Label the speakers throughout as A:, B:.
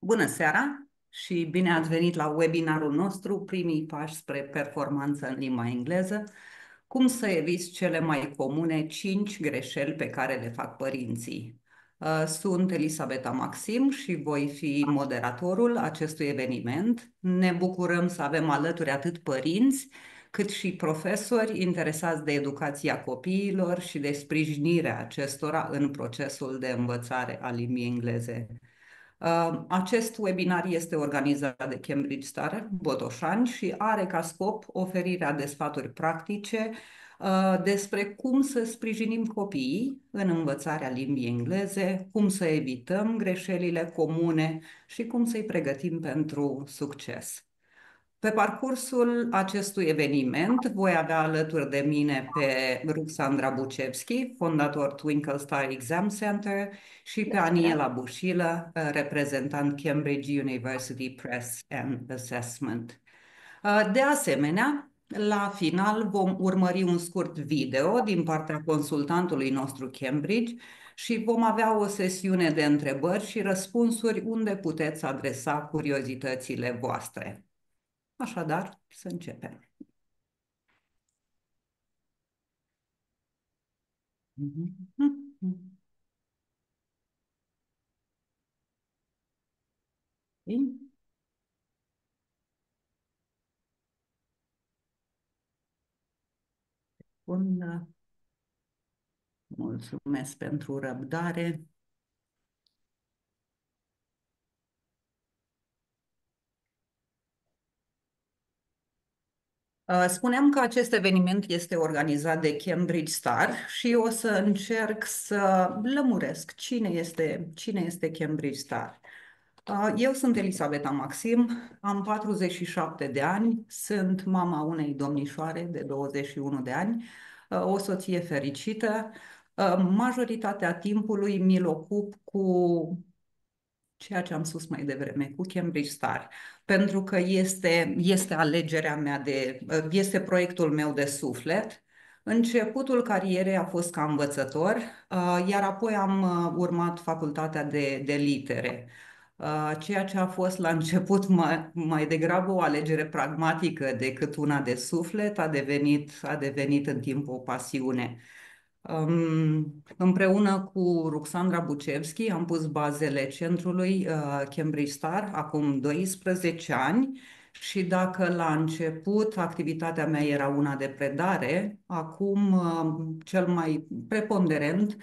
A: Bună seara și bine ați venit la webinarul nostru, primii pași spre performanță în limba engleză. Cum să eviți cele mai comune 5 greșeli pe care le fac părinții? Sunt Elisabeta Maxim și voi fi moderatorul acestui eveniment. Ne bucurăm să avem alături atât părinți, cât și profesori interesați de educația copiilor și de sprijinirea acestora în procesul de învățare a limbii engleze. Acest webinar este organizat de Cambridge Star Botoșani și are ca scop oferirea de sfaturi practice despre cum să sprijinim copiii în învățarea limbii engleze, cum să evităm greșelile comune și cum să-i pregătim pentru succes. Pe parcursul acestui eveniment voi avea alături de mine pe Ruxandra Bucevski, fondator Twinkle Star Exam Center, și pe Aniela Bușilă, reprezentant Cambridge University Press and Assessment. De asemenea, la final vom urmări un scurt video din partea consultantului nostru Cambridge și vom avea o sesiune de întrebări și răspunsuri unde puteți adresa curiozitățile voastre. Așadar, să începem. Bun, mulțumesc pentru răbdare. Spuneam că acest eveniment este organizat de Cambridge Star și o să încerc să lămuresc cine este Cambridge Star. Eu sunt Elisabeta Maxim, am 47 de ani, sunt mama unei domnișoare de 21 de ani, o soție fericită. Majoritatea timpului mi-l ocup cu ceea ce am spus mai devreme, cu Cambridge Star, pentru că este alegerea mea este proiectul meu de suflet. Începutul carierei a fost ca învățător, iar apoi am urmat facultatea de litere. Ceea ce a fost la început mai degrabă o alegere pragmatică decât una de suflet, a devenit în timp o pasiune. Împreună cu Ruxandra Bucevski am pus bazele centrului Cambridge Star acum 12 ani și dacă la început activitatea mea era una de predare, acum cel mai preponderent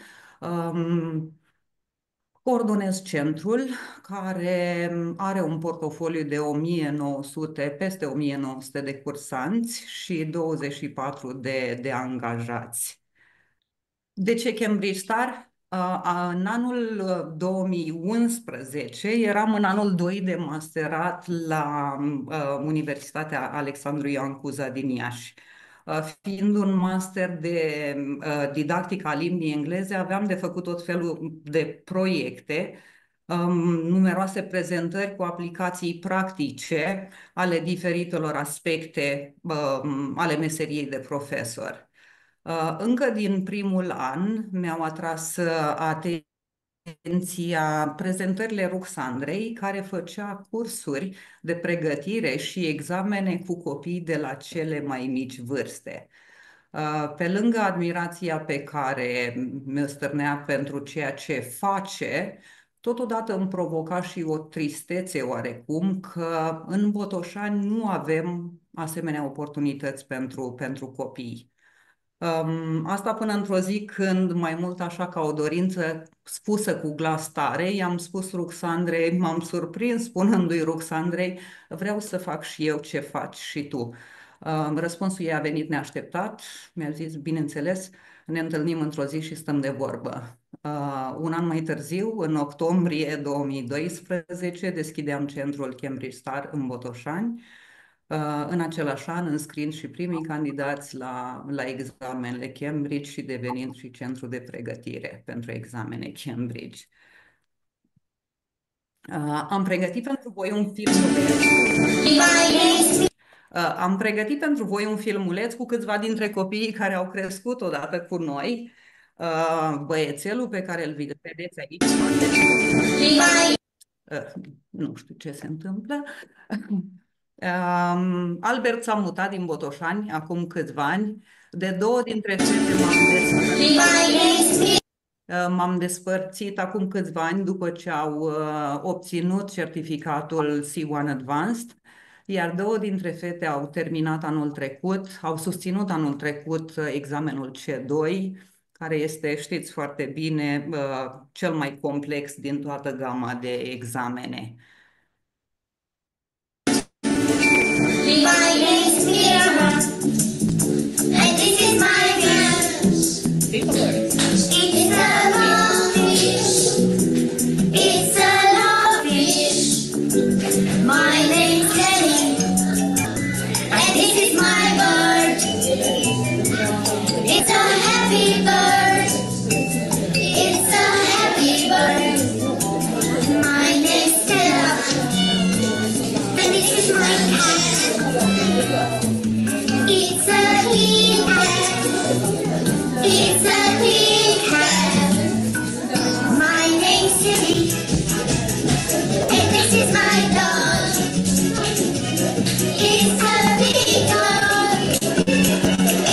A: coordonez centrul care are un portofoliu de 1900, peste 1900 de cursanți și 24 de angajați. De ce Cambridge Star? În anul 2011 eram în anul 2 de masterat la Universitatea Alexandru Ioan Cuza din Iași. Fiind un master de didactică a limbii engleze, aveam de făcut tot felul de proiecte, numeroase prezentări cu aplicații practice ale diferitelor aspecte ale meseriei de profesor. Încă din primul an mi-au atras atenția prezentările Ruxandrei, care făcea cursuri de pregătire și examene cu copii de la cele mai mici vârste. Pe lângă admirația pe care mi-o stârnea pentru ceea ce face, totodată îmi provoca și o tristețe oarecum că în Botoșani nu avem asemenea oportunități pentru copii. Asta până într-o zi când, mai mult așa ca o dorință spusă cu glas tare, i-am spus Ruxandrei, m-am surprins spunându-i Ruxandrei, vreau să fac și eu ce faci și tu. Răspunsul ei a venit neașteptat, mi-a zis, bineînțeles, ne întâlnim într-o zi și stăm de vorbă. Un an mai târziu, în octombrie 2012, deschideam centrul Cambridge Star în Botoșani. În același an, înscriind și primii candidați la examenele Cambridge și devenind și centru de pregătire pentru examene Cambridge. Am pregătit pentru voi un filmuleț. Am pregătit pentru voi un filmuleț cu câțiva dintre copiii care au crescut odată cu noi. Băiețelul pe care îl vedeți aici Nu știu ce se întâmplă. Albert s-a mutat din Botoșani acum câțiva ani. De două dintre fete m-am despărțit acum câțiva ani după ce au obținut certificatul C1 Advanced, iar două dintre fete au terminat anul trecut, au susținut anul trecut examenul C2, care este, știți foarte bine, cel mai complex din toată gama de examene.
B: My name's Mira, and this is my dance. It's a long fish. It's a long fish. My name's Jenny, and this is my bird. It's a happy bird. It's a happy bird. My name's Stella, and this is my cat. It's a clean cat. It's a clean cat. My name's Cindy, and this is my dog. It's a big dog.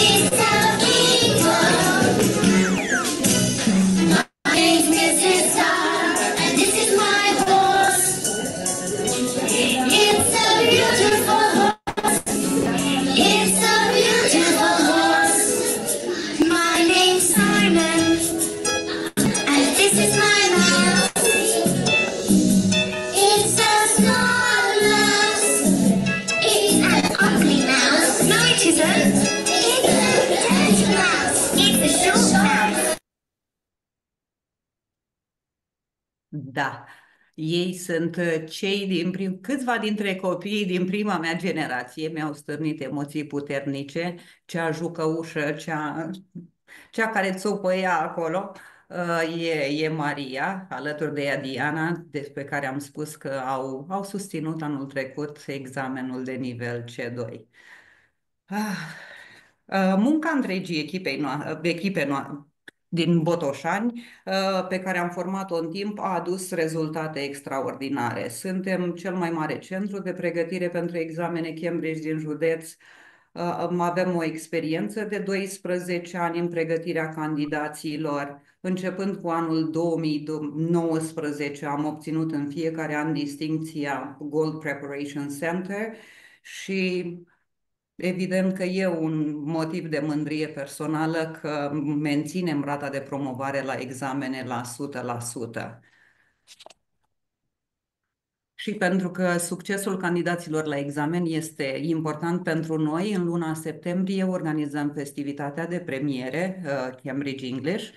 B: It's a big dog. My name's Mrs. Star, and this is my horse. It's a beautiful horse. It's a beautiful horse. My name's Simon, and this is my mouse. It's a small mouse. It's an ugly mouse. No, it isn't. It's a dirty mouse. It's a short mouse.
A: Da, ei sunt cei câțiva dintre copiii din prima mea generație mi-au stârnit emoții puternice, cea jucăușă, cea care țopăia acolo, e Maria, alături de ea Diana, despre care am spus că au susținut anul trecut examenul de nivel C2. Munca întregii echipe din Botoșani, pe care am format-o în timp, a adus rezultate extraordinare. Suntem cel mai mare centru de pregătire pentru examene Cambridge din județ. Avem o experiență de 12 ani în pregătirea candidaților. Începând cu anul 2019 am obținut în fiecare an distincția Gold Preparation Center și evident că e un motiv de mândrie personală că menținem rata de promovare la examene la 100%. Și pentru că succesul candidaților la examen este important pentru noi, în luna septembrie organizăm festivitatea de premiere Cambridge English,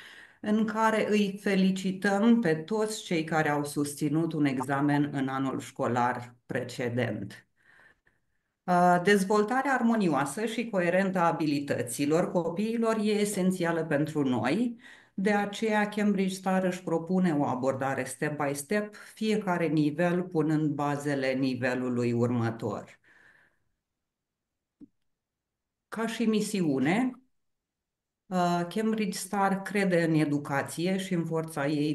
A: în care îi felicităm pe toți cei care au susținut un examen în anul școlar precedent. Dezvoltarea armonioasă și coerentă a abilităților copiilor e esențială pentru noi, de aceea Cambridge Star își propune o abordare step by step, fiecare nivel punând bazele nivelului următor. Ca și misiune, Cambridge Star crede în educație și în forța ei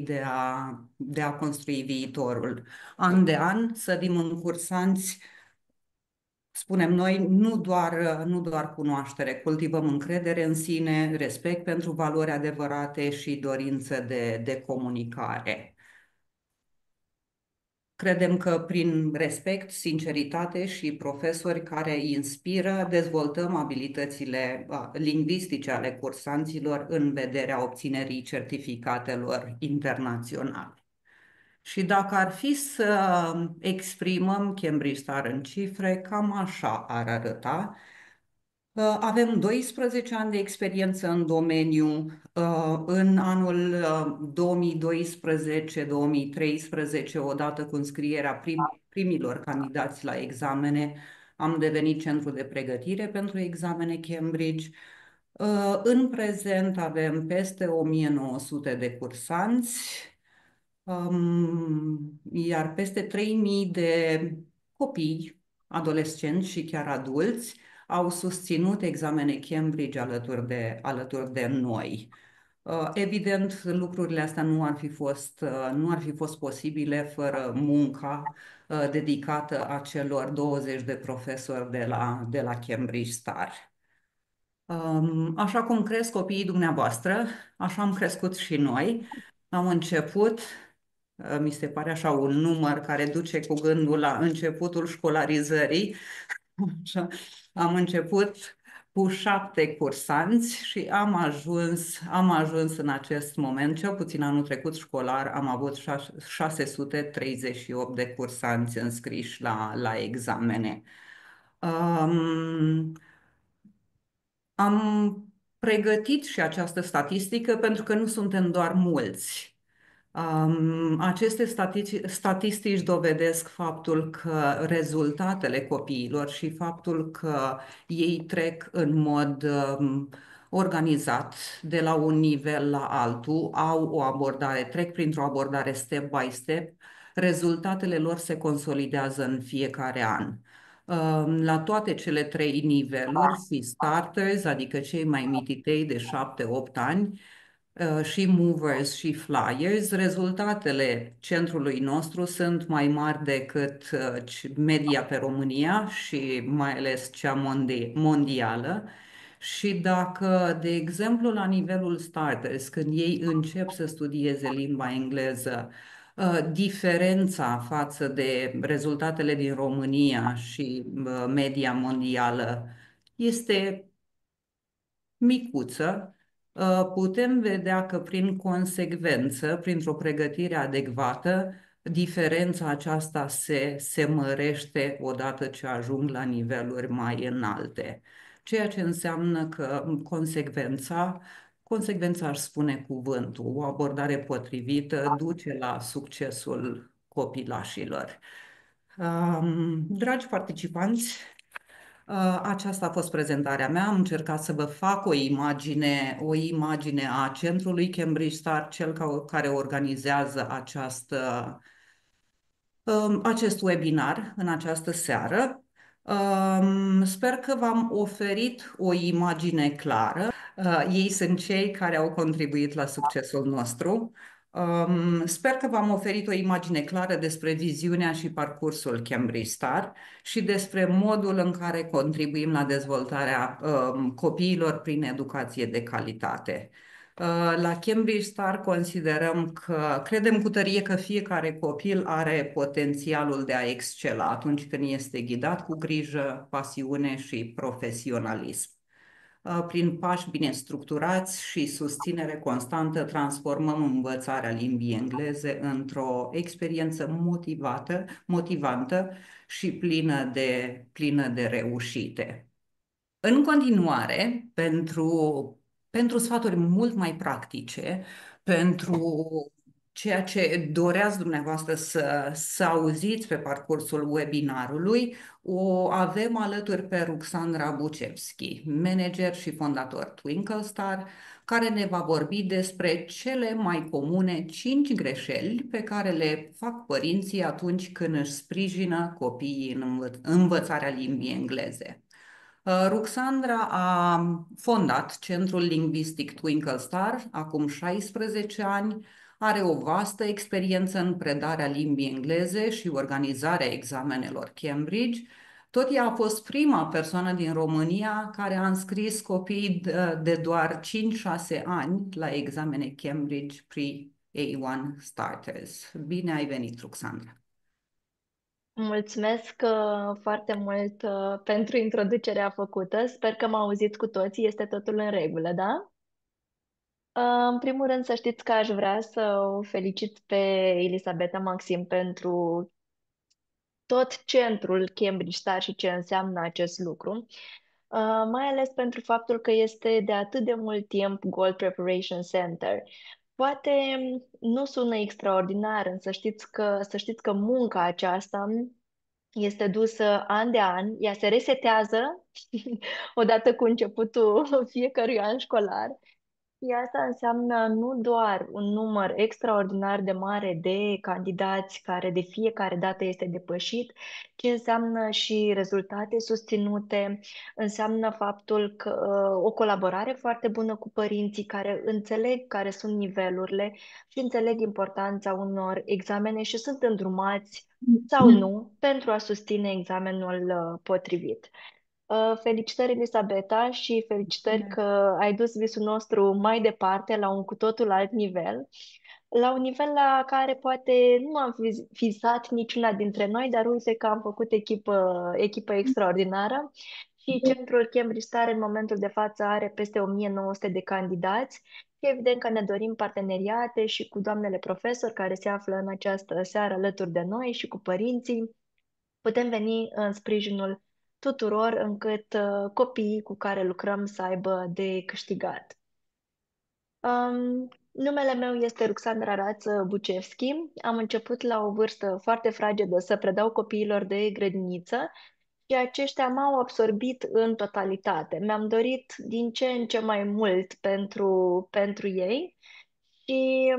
A: de a construi viitorul. An de an sădim în cursanți, spunem noi, nu doar cunoaștere, cultivăm încredere în sine, respect pentru valori adevărate și dorință de comunicare. Credem că prin respect, sinceritate și profesori care îi inspiră, dezvoltăm abilitățile lingvistice ale cursanților în vederea obținerii certificatelor internaționale. Și dacă ar fi să exprimăm Cambridge Star în cifre, cam așa ar arăta. Avem 12 ani de experiență în domeniu. În anul 2012-2013, odată cu înscrierea primilor candidați la examene, am devenit centru de pregătire pentru examene Cambridge. În prezent avem peste 1900 de cursanți, iar peste 3000 de copii, adolescenți și chiar adulți au susținut examene Cambridge alături de noi. Evident, lucrurile astea nu ar fi fost posibile fără munca dedicată a celor 20 de profesori de la Cambridge Star. Așa cum cresc copiii dumneavoastră, așa am crescut și noi. Am început, mi se pare așa un număr care duce cu gândul la începutul școlarizării. Așa, am început cu 7 cursanți și am ajuns în acest moment, cel puțin anul trecut școlar, am avut 638 de cursanți înscriși la examene. Um, Am pregătit și această statistică pentru că nu suntem doar mulți. Aceste statistici dovedesc faptul că rezultatele copiilor și faptul că ei trec în mod organizat de la un nivel la altul, au o abordare, trec printr-o abordare step by step, rezultatele lor se consolidează în fiecare an. La toate cele 3 niveluri, și starters, adică cei mai mititei de 7-8 ani, și movers și flyers, rezultatele centrului nostru sunt mai mari decât media pe România și mai ales cea mondială. Și dacă, de exemplu, la nivelul starters, când ei încep să studieze limba engleză, diferența față de rezultatele din România și media mondială este micuță, putem vedea că prin consecvență, printr-o pregătire adecvată, diferența aceasta se mărește odată ce ajung la niveluri mai înalte. Ceea ce înseamnă că consecvența aș spune cuvântul, o abordare potrivită duce la succesul copilașilor. Dragi participanți, aceasta a fost prezentarea mea. Am încercat să vă fac o imagine a centrului Cambridge Star, cel care organizează acest webinar în această seară. Sper că v-am oferit o imagine clară. Ei sunt cei care au contribuit la succesul nostru. Sper că v-am oferit o imagine clară despre viziunea și parcursul Cambridge Star și despre modul în care contribuim la dezvoltarea copiilor prin educație de calitate. La Cambridge Star credem cu tărie că fiecare copil are potențialul de a excela atunci când este ghidat cu grijă, pasiune și profesionalism. Prin pași bine structurați și susținere constantă, transformăm învățarea limbii engleze într-o experiență motivantă și plină de reușite. În continuare, pentru sfaturi mult mai practice, pentru ceea ce doreați dumneavoastră să auziți pe parcursul webinarului, o avem alături pe Ruxandra Bucevski, manager și fondator Twinkle Star, care ne va vorbi despre cele mai comune 5 greșeli pe care le fac părinții atunci când își sprijină copiii în învățarea limbii engleze. Ruxandra a fondat Centrul Lingvistic Twinkle Star acum 16 ani, are o vastă experiență în predarea limbii engleze și organizarea examenelor Cambridge. Tot ea a fost prima persoană din România care a înscris copii de doar 5-6 ani la examene Cambridge Pre-A1 Starters. Bine ai venit, Ruxandra!
C: Mulțumesc foarte mult pentru introducerea făcută. Sper că m-au auzit cu toții. Este totul în regulă, da? În primul rând să știți că aș vrea să o felicit pe Elisabeta Maxim pentru tot centrul Cambridge Star și ce înseamnă acest lucru, mai ales pentru faptul că este de atât de mult timp Gold Preparation Center. Poate nu sună extraordinar, însă să știți că munca aceasta este dusă an de an, ea se resetează odată cu începutul fiecărui an școlar Și asta înseamnă nu doar un număr extraordinar de mare de candidați care de fiecare dată este depășit, ci înseamnă și rezultate susținute, înseamnă faptul că o colaborare foarte bună cu părinții care înțeleg care sunt nivelurile și înțeleg importanța unor examene și sunt îndrumați sau nu pentru a susține examenul potrivit. Felicitări, Elisabeta, și felicitări că ai dus visul nostru mai departe, la un cu totul alt nivel, la un nivel la care poate nu am visat niciuna dintre noi, dar uite că am făcut echipă extraordinară și centrul Cambridge Star în momentul de față are peste 1900 de candidați. Și evident că ne dorim parteneriate și cu doamnele profesori care se află în această seară alături de noi și cu părinții. Putem veni în sprijinul tuturor încât copiii cu care lucrăm să aibă de câștigat. Numele meu este Ruxandra Rață Bucevski. Am început la o vârstă foarte fragedă să predau copiilor de grădiniță și aceștia m-au absorbit în totalitate. Mi-am dorit din ce în ce mai mult pentru ei și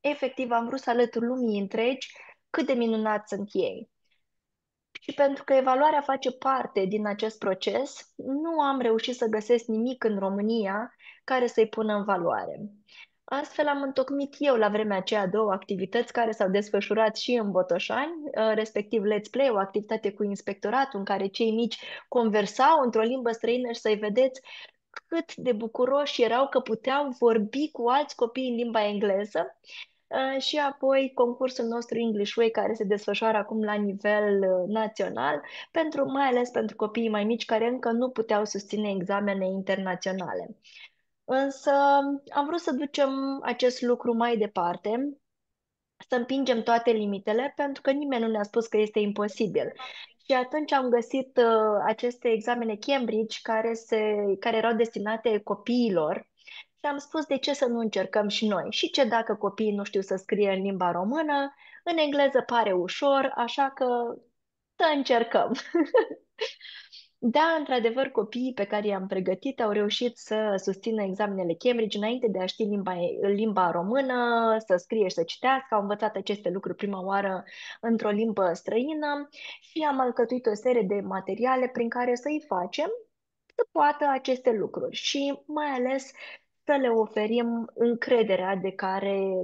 C: efectiv am vrut să alătur lumii întregi cât de minunați sunt ei. Și pentru că evaluarea face parte din acest proces, nu am reușit să găsesc nimic în România care să-i pună în valoare. Astfel am întocmit eu la vremea aceea două activități care s-au desfășurat și în Botoșani, respectiv Let's Play, o activitate cu inspectoratul în care cei mici conversau într-o limbă străină și să-i vedeți cât de bucuroși erau că puteau vorbi cu alți copii în limba engleză. Și apoi concursul nostru English Way, care se desfășoară acum la nivel național, mai ales pentru copiii mai mici care încă nu puteau susține examene internaționale. Însă am vrut să ducem acest lucru mai departe, să împingem toate limitele, pentru că nimeni nu ne-a spus că este imposibil. Și atunci am găsit aceste examene Cambridge care erau destinate copiilor și am spus de ce să nu încercăm și noi. Și ce dacă copiii nu știu să scrie în limba română, în engleză pare ușor, așa că să încercăm. Da, într-adevăr, copiii pe care i-am pregătit au reușit să susțină examenele Cambridge înainte de a ști limba română, să scrie și să citească. Au învățat aceste lucruri prima oară într-o limbă străină și am alcătuit o serie de materiale prin care să-i facem să poată aceste lucruri și mai ales să le oferim încrederea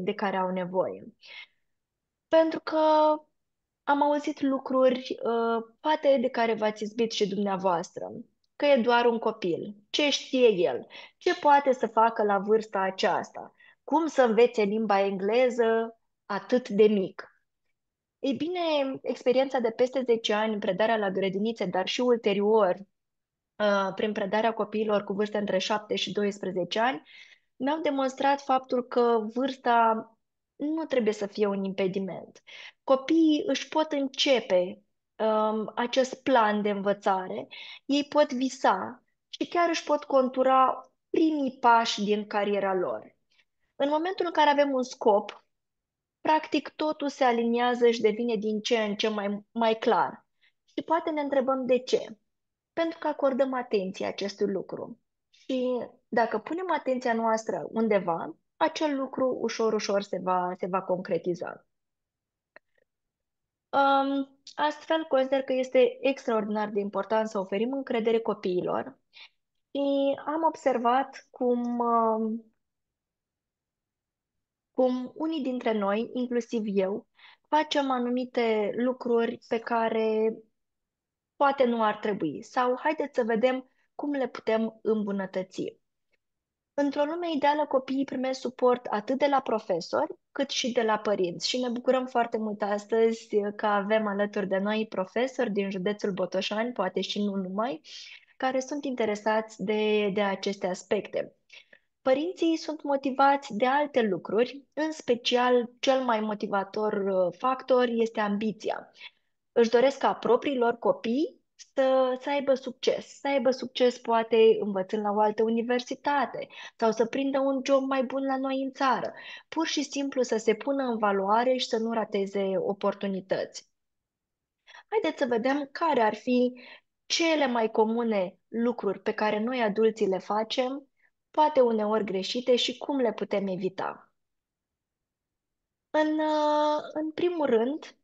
C: de care au nevoie. Pentru că am auzit lucruri, poate de care v-ați izbit și dumneavoastră, că e doar un copil. Ce știe el? Ce poate să facă la vârsta aceasta? Cum să învețe limba engleză atât de mic? Ei bine, experiența de peste 10 ani în predarea la grădinițe, dar și ulterior prin predarea copiilor cu vârste între 7 și 12 ani, mi-au demonstrat faptul că vârsta nu trebuie să fie un impediment. Copiii își pot începe acest plan de învățare, ei pot visa și chiar își pot contura primii pași din cariera lor. În momentul în care avem un scop, practic totul se aliniază și devine din ce în ce mai clar. Și poate ne întrebăm de ce. Pentru că acordăm atenție acestui lucru. Și dacă punem atenția noastră undeva, acel lucru ușor, ușor se va concretiza. Astfel, consider că este extraordinar de important să oferim încredere copiilor și am observat cum unii dintre noi, inclusiv eu, facem anumite lucruri pe care poate nu ar trebui sau haideți să vedem cum le putem îmbunătăți. Într-o lume ideală, copiii primesc suport atât de la profesori, cât și de la părinți. Și ne bucurăm foarte mult astăzi că avem alături de noi profesori din județul Botoșani, poate și nu numai, care sunt interesați de aceste aspecte. Părinții sunt motivați de alte lucruri, în special cel mai motivator factor este ambiția. Își doresc ca propriilor copii să aibă succes. Să aibă succes poate învățând la o altă universitate sau să prindă un job mai bun la noi în țară. Pur și simplu să se pună în valoare și să nu rateze oportunități. Haideți să vedem care ar fi cele mai comune lucruri pe care noi adulții le facem, poate uneori greșite, și cum le putem evita. În primul rând,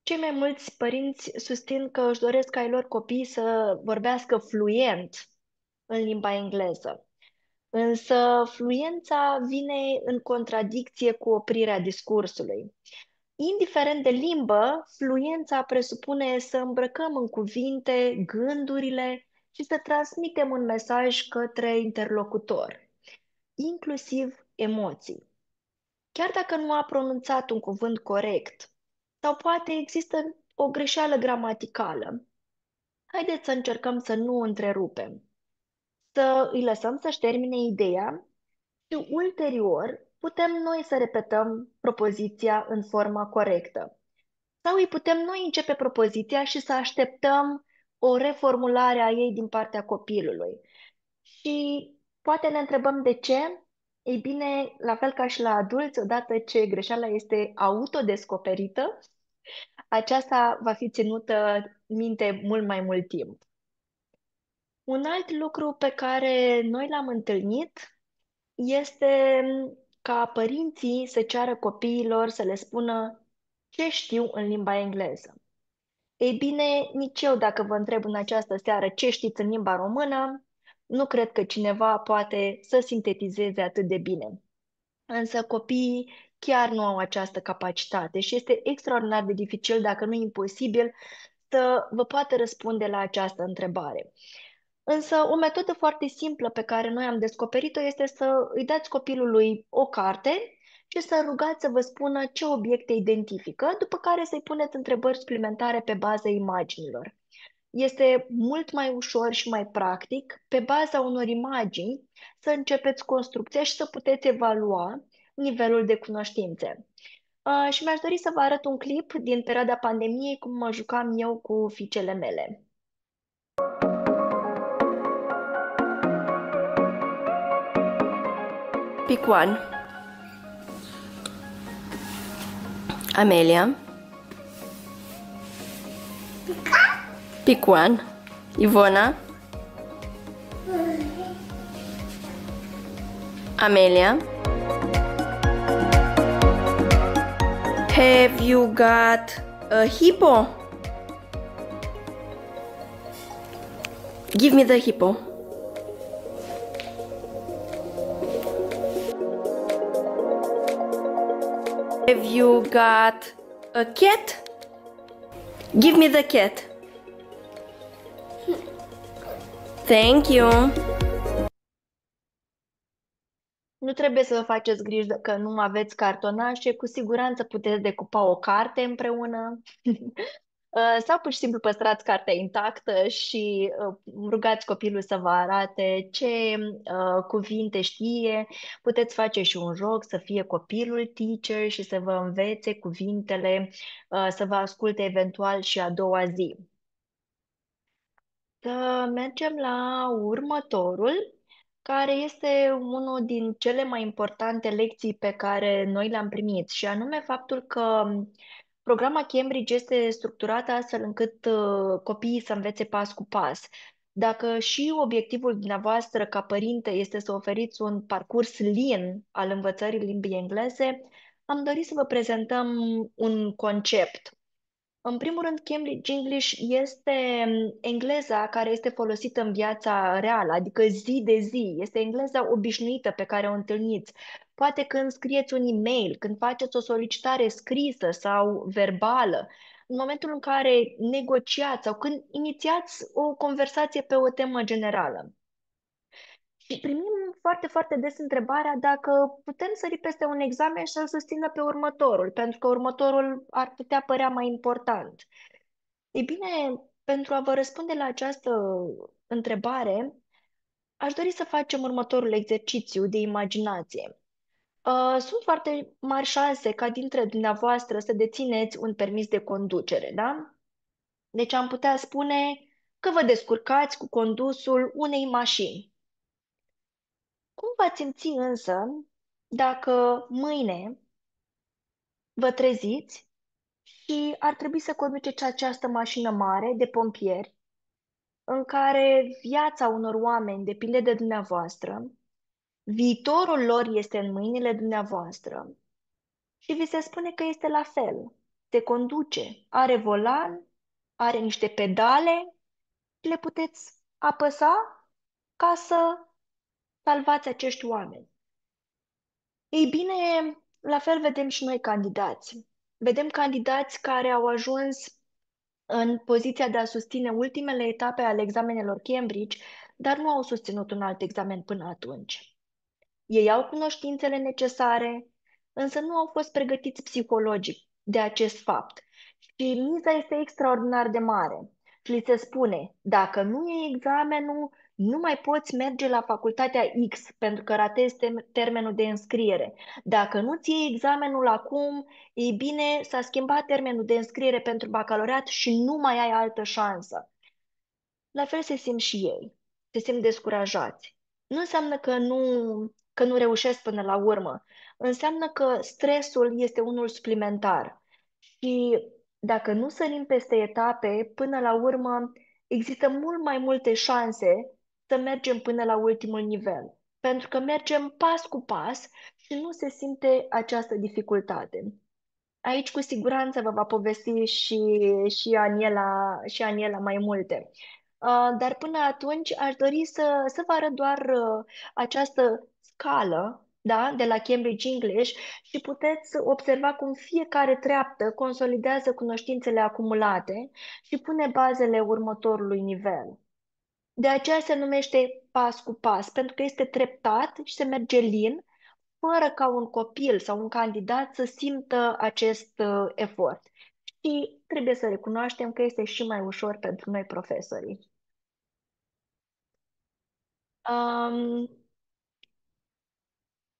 C: cei mai mulți părinți susțin că își doresc ca ai lor copii să vorbească fluent în limba engleză. Însă fluența vine în contradicție cu oprirea discursului. Indiferent de limbă, fluența presupune să îmbrăcăm în cuvinte gândurile și să transmitem un mesaj către interlocutor, inclusiv emoții. Chiar dacă nu a pronunțat un cuvânt corect sau poate există o greșeală gramaticală, haideți să încercăm să nu întrerupem, să îi lăsăm să-și termine ideea și ulterior putem noi să repetăm propoziția în forma corectă. Sau îi putem noi începe propoziția și să așteptăm o reformulare a ei din partea copilului. Și poate ne întrebăm de ce? Ei bine, la fel ca și la adulți, odată ce greșeala este autodescoperită, aceasta va fi ținută minte mult mai mult timp. Un alt lucru pe care noi l-am întâlnit este ca părinții să ceară copiilor să le spună ce știu în limba engleză. Ei bine, nici eu, dacă vă întreb în această seară ce știți în limba română, nu cred că cineva poate să sintetizeze atât de bine. Însă copiii chiar nu au această capacitate și este extraordinar de dificil, dacă nu imposibil, să vă poată răspunde la această întrebare. Însă o metodă foarte simplă pe care noi am descoperit-o este să îi dați copilului o carte și să rugați să vă spună ce obiecte identifică, după care să-i puneți întrebări suplimentare pe baza imaginilor. Este mult mai ușor și mai practic, pe baza unor imagini, să începeți construcția și să puteți evalua nivelul de cunoștințe. Și mi-aș dori să vă arăt un clip din perioada pandemiei, cum mă jucam eu cu fiicele mele.
D: Pick one. Amelia. Pick one. Ivona. Amelia. Have you got a hippo? Give me the hippo. Have you got a cat? Give me the cat. Thank you.
C: Nu trebuie să vă faceți griji că nu aveți cartonașe, cu siguranță puteți decupa o carte împreună. Sau pur și simplu păstrați cartea intactă și rugați copilul să vă arate ce cuvinte știe. Puteți face și un joc să fie copilul teacher și să vă învețe cuvintele, să vă asculte eventual și a doua zi. Să mergem la următorul, care este unul din cele mai importante lecții pe care noi le-am primit, și anume faptul că programa Cambridge este structurată astfel încât copiii să învețe pas cu pas. Dacă și obiectivul dumneavoastră ca părinte este să oferiți un parcurs lin al învățării limbii engleze, am dorit să vă prezentăm un concept. În primul rând, Cambridge English este engleza care este folosită în viața reală, adică zi de zi. Este engleza obișnuită pe care o întâlniți. Poate când scrieți un e-mail, când faceți o solicitare scrisă sau verbală, în momentul în care negociați sau când inițiați o conversație pe o temă generală. Și primim foarte, foarte des întrebarea dacă putem sări peste un examen și să-l susțină pe următorul, pentru că următorul ar putea părea mai important. Ei bine, pentru a vă răspunde la această întrebare, aș dori să facem următorul exercițiu de imaginație. Sunt foarte mari șanse ca dintre dumneavoastră să dețineți un permis de conducere, da? Deci am putea spune că vă descurcați cu condusul unei mașini. Cum v-ați simți însă dacă mâine vă treziți și ar trebui să conduceți această mașină mare de pompieri în care viața unor oameni depinde de dumneavoastră, viitorul lor este în mâinile dumneavoastră și vi se spune că este la fel. Se conduce, are volan, are niște pedale și le puteți apăsa ca să salvați acești oameni. Ei bine, la fel vedem și noi candidați. Vedem candidați care au ajuns în poziția de a susține ultimele etape ale examenelor Cambridge, dar nu au susținut un alt examen până atunci. Ei au cunoștințele necesare, însă nu au fost pregătiți psihologic de acest fapt. Și miza este extraordinar de mare. Și li se spune, dacă nu e examenul, nu mai poți merge la facultatea X pentru că ratezi termenul de înscriere. Dacă nu ți iei examenul acum, ei bine, s-a schimbat termenul de înscriere pentru bacalaureat și nu mai ai altă șansă. La fel se simt și ei. Se simt descurajați. Nu înseamnă că nu reușesc până la urmă. Înseamnă că stresul este unul suplimentar. Și dacă nu sărim peste etape, până la urmă există mult mai multe șanse să mergem până la ultimul nivel. Pentru că mergem pas cu pas și nu se simte această dificultate. Aici cu siguranță vă va povesti și Aniela mai multe. Dar până atunci aș dori să vă arăt doar această scală, da, de la Cambridge English și puteți observa cum fiecare treaptă consolidează cunoștințele acumulate și pune bazele următorului nivel. De aceea se numește pas cu pas, pentru că este treptat și se merge lin, fără ca un copil sau un candidat să simtă acest efort. Și trebuie să recunoaștem că este și mai ușor pentru noi profesorii. Um,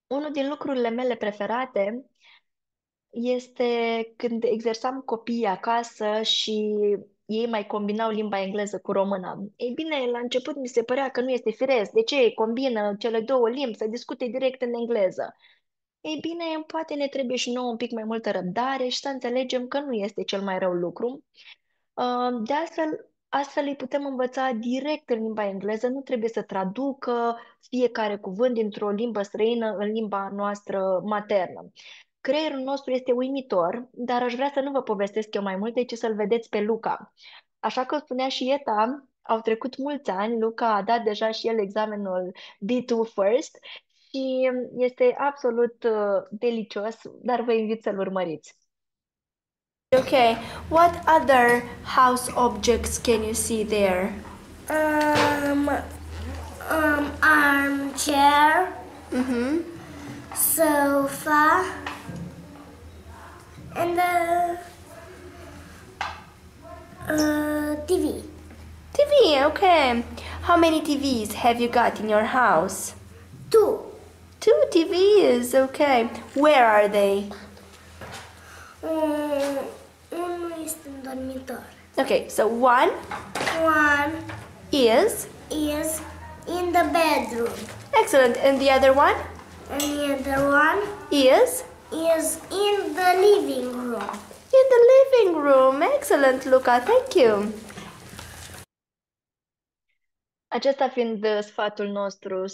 C: Unul din lucrurile mele preferate este când exersam copiii acasă și ei mai combinau limba engleză cu româna. Ei bine, la început mi se părea că nu este firesc. De ce combină cele două limbi, să discute direct în engleză? Ei bine, poate ne trebuie și nouă un pic mai multă răbdare și să înțelegem că nu este cel mai rău lucru. Astfel îi putem învăța direct în limba engleză, nu trebuie să traducă fiecare cuvânt dintr-o limbă străină în limba noastră maternă. Creierul nostru este uimitor, dar aș vrea să nu vă povestesc eu mai multe, ci să-l vedeți pe Luca. Așa că spunea și Eta, au trecut mulți ani, Luca a dat deja și el examenul B2 First și este absolut delicios, dar vă invit să-l urmăriți.
D: Okay, what other house objects can you see there?
B: Um, armchair, sofa, and TV.
D: TV, okay. How many TVs have you got in your house?
B: 2.
D: 2 TVs, okay. Where are they?
B: Unul este în dormitor.
D: Okay, so one
B: One
D: is
B: is in the bedroom,
D: excellent, and the other one
B: and the other one
D: is
B: is in the living room.
D: in the living room. Excellent, Luca, thank you.
C: Acesta fiind sfatul nostru,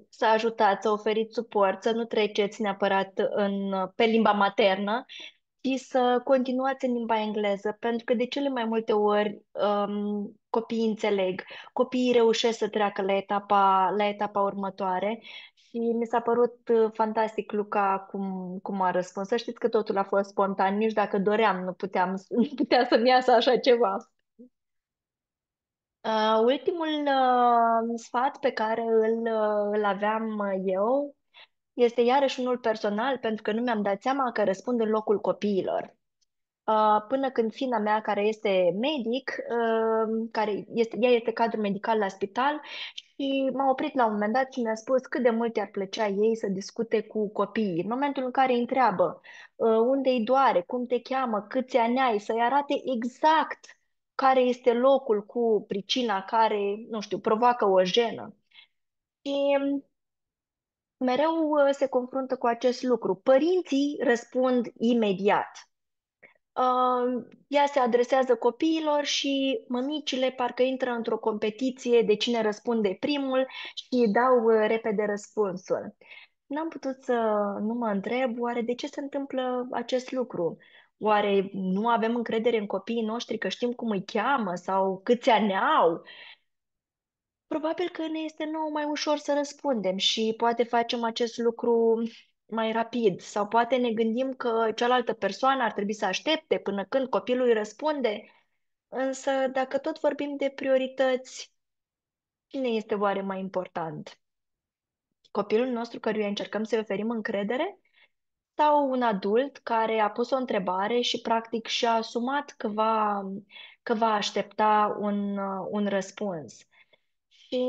C: să ajutați, să oferiți suport, să nu treceți neapărat pe limba maternă, ci să continuați în limba engleză, pentru că de cele mai multe ori copiii înțeleg, copiii reușesc să treacă la etapa următoare și mi s-a părut fantastic, Luca, cum a răspuns. Să știți că totul a fost spontan, nici dacă doream, nu putea să-mi iasă așa ceva. Ultimul sfat pe care îl aveam eu este iarăși unul personal, pentru că nu mi-am dat seama că răspund în locul copiilor. Până când fina mea, care este medic, ea este cadru medical la spital și m-a oprit la un moment dat și mi-a spus cât de mult i-ar plăcea ei să discute cu copiii. În momentul în care îi întreabă unde îi doare, cum te cheamă, câți ani ai, să-i arate exact care este locul cu pricina care, nu știu, provoacă o jenă. Și mereu se confruntă cu acest lucru. Părinții răspund imediat. Ea se adresează copiilor și mămicile parcă intră într-o competiție de cine răspunde primul și dau repede răspunsul. N-am putut să nu mă întreb oare de ce se întâmplă acest lucru? Oare nu avem încredere în copiii noștri că știm cum îi cheamă sau câți ani au? Probabil că ne este nouă mai ușor să răspundem și poate facem acest lucru mai rapid sau poate ne gândim că cealaltă persoană ar trebui să aștepte până când copilul îi răspunde. Însă, dacă tot vorbim de priorități, cine este oare mai important? Copilul nostru căruia încercăm să-i oferim încredere sau un adult care a pus o întrebare și practic și-a asumat că va aștepta un răspuns? Și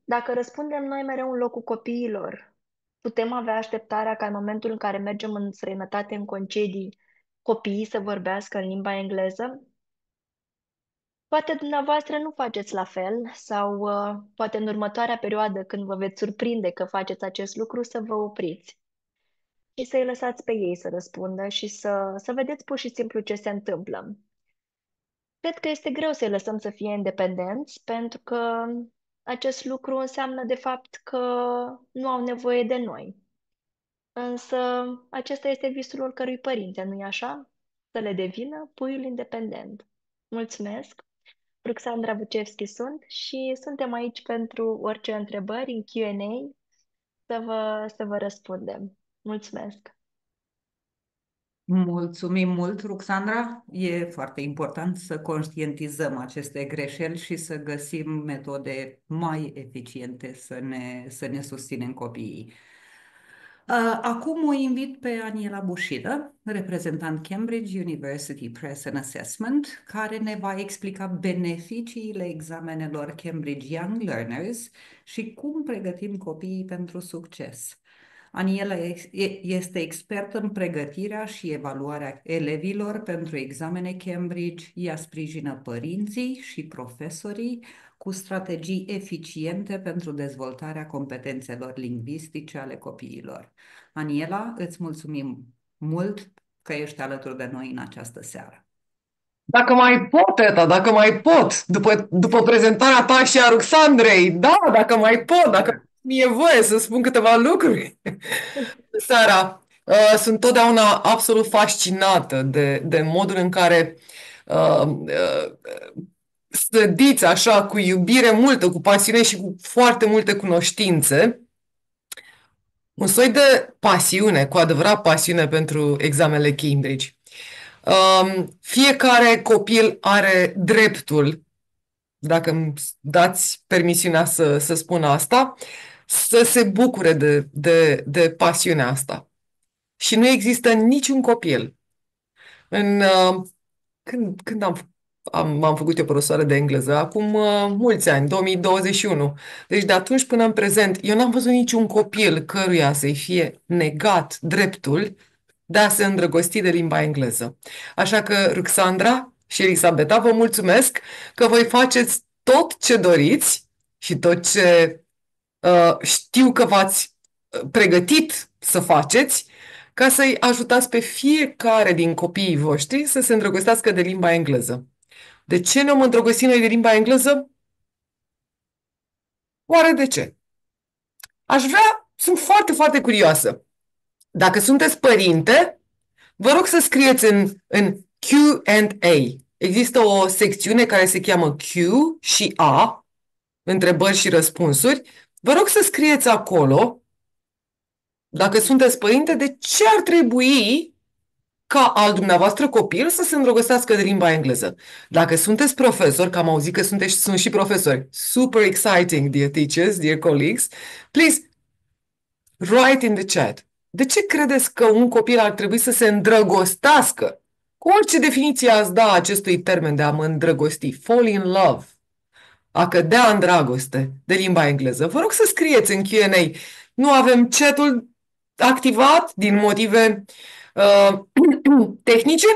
C: dacă răspundem noi mereu în locul copiilor, putem avea așteptarea ca în momentul în care mergem în străinătate, în concedii, copiii să vorbească în limba engleză? Poate dumneavoastră nu faceți la fel sau poate în următoarea perioadă când vă veți surprinde că faceți acest lucru să vă opriți și să-i lăsați pe ei să răspundă și să vedeți pur și simplu ce se întâmplă. Cred că este greu să-i lăsăm să fie independenți, pentru că acest lucru înseamnă de fapt că nu au nevoie de noi. Însă acesta este visul oricărui părinte, nu-i așa? Să le devină puiul independent. Mulțumesc! Ruxandra Vucevski sunt și suntem aici pentru orice întrebări în Q&A să vă răspundem. Mulțumesc!
A: Mulțumim mult, Ruxandra. E foarte important să conștientizăm aceste greșeli și să găsim metode mai eficiente să ne susținem copiii. Acum o invit pe Aniela Bușidă, reprezentant Cambridge University Press and Assessment, care ne va explica beneficiile examenelor Cambridge Young Learners și cum pregătim copiii pentru succes. Aniela este expertă în pregătirea și evaluarea elevilor pentru examene Cambridge. Ea sprijină părinții și profesorii cu strategii eficiente pentru dezvoltarea competențelor lingvistice ale copiilor. Aniela, îți mulțumim mult că ești alături de noi în această seară.
E: Dacă mai pot, Eta, dacă mai pot, după prezentarea ta și a Ruxandrei, da, dacă mai pot, dacă mi-e voie să spun câteva lucruri. Seara, sunt totdeauna absolut fascinată de modul în care sădiți așa cu iubire multă, cu pasiune și cu foarte multe cunoștințe, un soi de pasiune, cu adevărat pasiune pentru examenele Cambridge. Fiecare copil are dreptul, dacă îmi dați permisiunea să spun asta, să se bucure de pasiunea asta. Și nu există niciun copil. Când am făcut eu profesoară de engleză? Acum mulți ani, 2021. Deci de atunci până în prezent, eu n-am văzut niciun copil căruia să-i fie negat dreptul de a se îndrăgosti de limba engleză. Așa că, Ruxandra și Elisabeta, vă mulțumesc că voi faceți tot ce doriți și tot ce știu că v-ați pregătit să faceți ca să-i ajutați pe fiecare din copiii voștri să se îndrăgostească de limba engleză. De ce ne-am îndrăgostit noi de limba engleză? Oare de ce? Sunt foarte, foarte curioasă. Dacă sunteți părinte, vă rog să scrieți în Q&A. Există o secțiune care se cheamă Q și A, întrebări și răspunsuri. Vă rog să scrieți acolo, dacă sunteți părinte, de ce ar trebui ca al dumneavoastră copil să se îndrăgostească de limba engleză. Dacă sunteți profesori, că am auzit că sunt și profesori, super exciting, dear teachers, dear colleagues, please write in the chat. De ce credeți că un copil ar trebui să se îndrăgostească? Cu orice definiție ați da acestui termen de a mă îndrăgosti, fall in love, a cădea în dragoste de limba engleză. Vă rog să scrieți în Q&A. Nu avem chat-ul activat din motive tehnice,